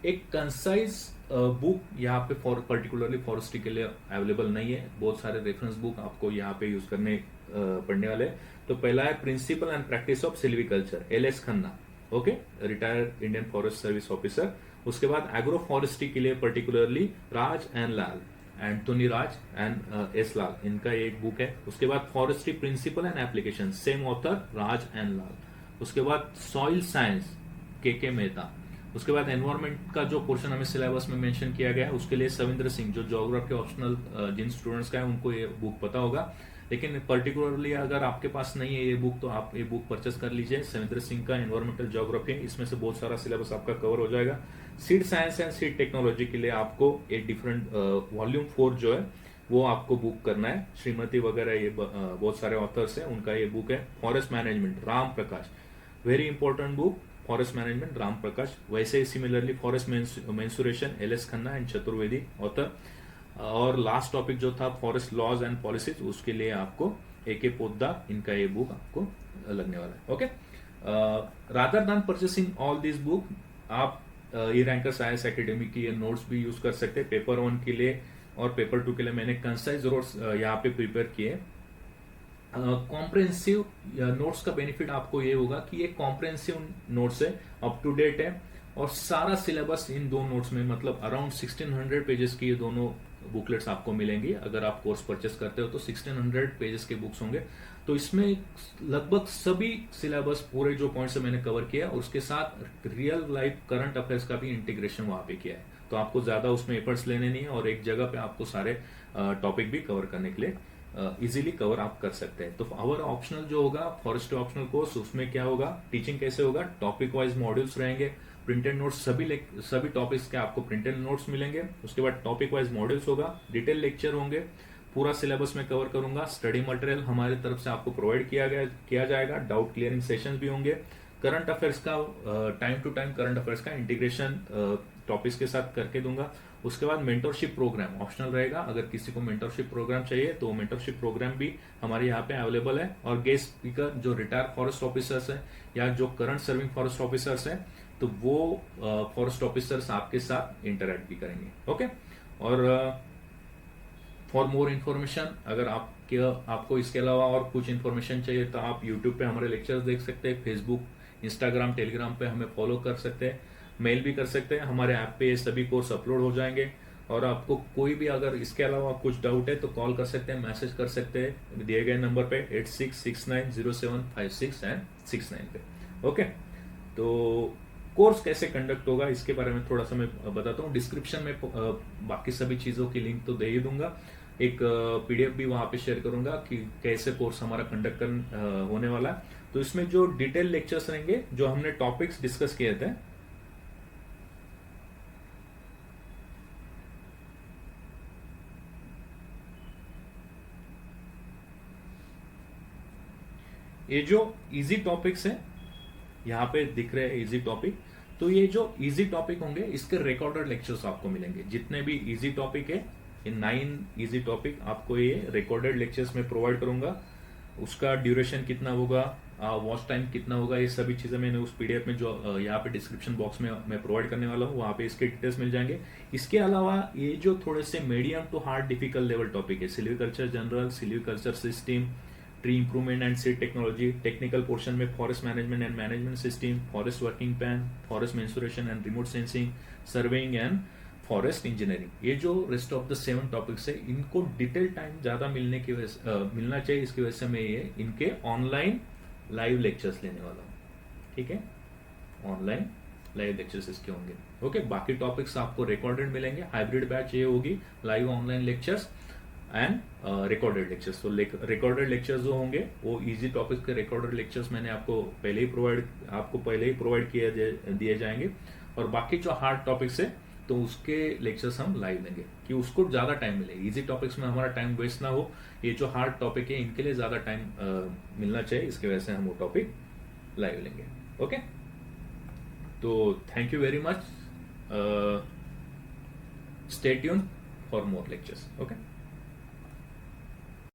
एक कंसाइज बुक यहाँ पे फॉर पर्टिकुलरली फॉरेस्ट्री के लिए अवेलेबल नहीं है, बहुत सारे रेफरेंस बुक आपको यहाँ पे यूज करने पड़ने वाले। तो पहला है principle and practice of silviculture, L S. Khanna, okay, retired Indian forest service officer. उसके बाद एग्रो फॉरेस्ट्री के लिए particularly Raj and Lal, Antony Raj and S Lal, इनका एक बुक है। उसके बाद forestry principle and application, same author Raj and Lal. उसके बाद सॉइल साइंस, के मेहता। उसके बाद एनवायरमेंट का जो पोर्शन हमें सिलेबस में मेंशन किया गया है उसके लिए सविंद्र सिंह, जो ज्योग्राफी ऑप्शनल जिन स्टूडेंट्स का है उनको ये बुक पता होगा, लेकिन पर्टिकुलरली अगर आपके पास नहीं है ये बुक तो आप ये बुक परचेस कर लीजिए, सविंद्र सिंह का एनवायरमेंटल ज्योग्राफी, इसमें से बहुत सारा सिलेबस आपका कवर हो जाएगा। Seed science and seed technology के लिए आपको एक डिफरेंट वॉल्यूम 4 जो है वो आपको बुक करना है, श्रीमती वगैरह ये बहुत सारे ऑथर्स है उनका ये बुक है। Forest management, Ram Prakash, very important book, forest management Ram Prakash. वैसे ही similarly forest mensuration, L S. Khanna and Chaturvedi author. और लास्ट टॉपिक जो था फॉरेस्ट लॉज एंड पॉलिसीज, उसके लिए आपको ए.के. पोद्दार, इनका ये बुक आपको लगने वाला है। Okay, rather than purchasing all this book, आप ई रैंकर्स आईएएस एकेडमी की ये नोट्स भी यूज कर सकते हैं। पेपर 1 के लिए और पेपर 2 के लिए मैंने कंसाइज नोट्स यहाँ पे प्रिपेयर किए। कॉम्प्रिहेंसिव नोट्स का बेनिफिट आपको ये होगा कि ये कॉम्प्रिहेंसिव नोट्स है, अप टू डेट है, और सारा सिलेबस इन दो नोट्स में, मतलब अराउंड 1600 पेजेस की ये दोनों बुकलेट्स आपको मिलेंगी। अगर आप कोर्स परचेस करते हो तो 1600 पेजेस के बुक्स होंगे। तो इसमें लगभग सभी सिलेबस पूरे जो पॉइंट्स मैंने कवर किया और उसके साथ रियल लाइफ करंट अफेयर्स का भी इंटीग्रेशन वहां पे किया है। तो आपको ज्यादा उसमें एफर्ट्स लेने नहीं है और एक जगह पे आपको सारे टॉपिक भी कवर करने के लिए इजीली कवर आप कर सकते हैं। तो आवर ऑप्शनल जो होगा फॉरेस्ट ऑप्शनल कोर्स, उसमें क्या होगा, टीचिंग कैसे होगा, टॉपिक वाइज मॉड्यूल्स रहेंगे, प्रिंटेड नोट्स, सभी टॉपिक्स के आपको प्रिंटेड नोट्स मिलेंगे। उसके बाद टॉपिक वाइज मॉड्यूल्स होगा, डिटेल लेक्चर होंगे, पूरा सिलेबस में कवर करूंगा। स्टडी मटेरियल हमारी तरफ से आपको प्रोवाइड किया जाएगा, डाउट क्लियरिंग सेशंस भी होंगे। करंट अफेयर्स का time to time current affairs का इंटीग्रेशन टॉपिक्स के साथ करके दूंगा। उसके बाद मेंटरशिप प्रोग्राम ऑप्शनल रहेगा, अगर किसी को मेंटरशिप प्रोग्राम चाहिए तो मेंटरशिप प्रोग्राम भी हमारे यहाँ पे अवेलेबल है। और गेस्ट स्पीकर जो रिटायर्ड फॉरेस्ट ऑफिसर्स हैं या जो करंट सर्विंग फॉरेस्ट ऑफिसर्स हैं, तो वो फॉरेस्ट ऑफिसर्स आपके साथ इंटरेक्ट भी करेंगे। ओके, और फॉर मोर इन्फॉर्मेशन, अगर आपको इसके अलावा और कुछ इन्फॉर्मेशन चाहिए तो आप यूट्यूब पे हमारे लेक्चर्स देख सकते हैं, फेसबुक, इंस्टाग्राम, टेलीग्राम पे हमें फॉलो कर सकते हैं, मेल भी कर सकते हैं। हमारे ऐप पे ये सभी कोर्स अपलोड हो जाएंगे। और आपको कोई भी अगर इसके अलावा कुछ डाउट है तो कॉल कर सकते हैं, मैसेज कर सकते हैं दिए गए नंबर पे 86690756 एंड 69 पे। ओके, तो कोर्स कैसे कंडक्ट होगा इसके बारे में थोड़ा सा मैं बताता हूँ। डिस्क्रिप्शन में बाकी सभी चीजों की लिंक तो दे ही दूंगा, एक पीडीएफ भी वहां पे शेयर करूंगा कि कैसे कोर्स हमारा कंडक्ट होने वाला है। तो इसमें जो डिटेल लेक्चर्स रहेंगे, जो हमने टॉपिक्स डिस्कस किए थे, ये जो इजी टॉपिक्स हैं यहाँ पे दिख रहे हैं इजी टॉपिक, तो ये जो इजी टॉपिक होंगे इसके रिकॉर्डेड लेक्चर्स आपको मिलेंगे। जितने भी इजी टॉपिक है, ये 9 इजी टॉपिक आपको ये रिकॉर्डेड लेक्चर्स में प्रोवाइड करूंगा। उसका ड्यूरेशन कितना होगा, वॉच टाइम कितना होगा, ये सभी चीजें मैंने उस पीडीएफ में जो यहाँ पे डिस्क्रिप्शन बॉक्स में मैं प्रोवाइड करने वाला हूँ, वहाँ पे इसके डिटेल्स मिल जाएंगे। इसके अलावा ये जो थोड़े से medium to hard difficult level topic है, silviculture general, silviculture system, tree improvement and seed technology, technical portion में forest management and management system, forest working plan, forest mensuration and remote sensing, surveying and forest engineering, ये जो रेस्ट ऑफ द 7 टॉपिक्स है, इनको डिटेल टाइम ज्यादा मिलने की वजह मिलना चाहिए, इसकी वजह से मैं ये इनके ऑनलाइन लाइव लेक्चर्स लेने वाला हूँ। ठीक है, ऑनलाइन लाइव लेक्चर्स इसके होंगे। ओके, बाकी टॉपिक्स आपको रिकॉर्डेड मिलेंगे। हाइब्रिड बैच ये होगी, live online lectures and recorded lectures. तो रिकॉर्डेड लेक्चर्स जो होंगे वो इजी टॉपिक्स के रिकॉर्डेड लेक्चर्स मैंने आपको पहले ही प्रोवाइड दिए जाएंगे, और बाकी जो हार्ड टॉपिक्स है तो उसके लेक्चर्स हम लाइव लेंगे कि उसको ज्यादा टाइम मिले। इजी टॉपिक्स में हमारा टाइम वेस्ट ना हो, ये जो हार्ड टॉपिक है इनके लिए ज्यादा टाइम मिलना चाहिए, इसकी वजह से हम वो टॉपिक लाइव लेंगे। ओके, तो thank you very much, stay tune for more lectures. Okay.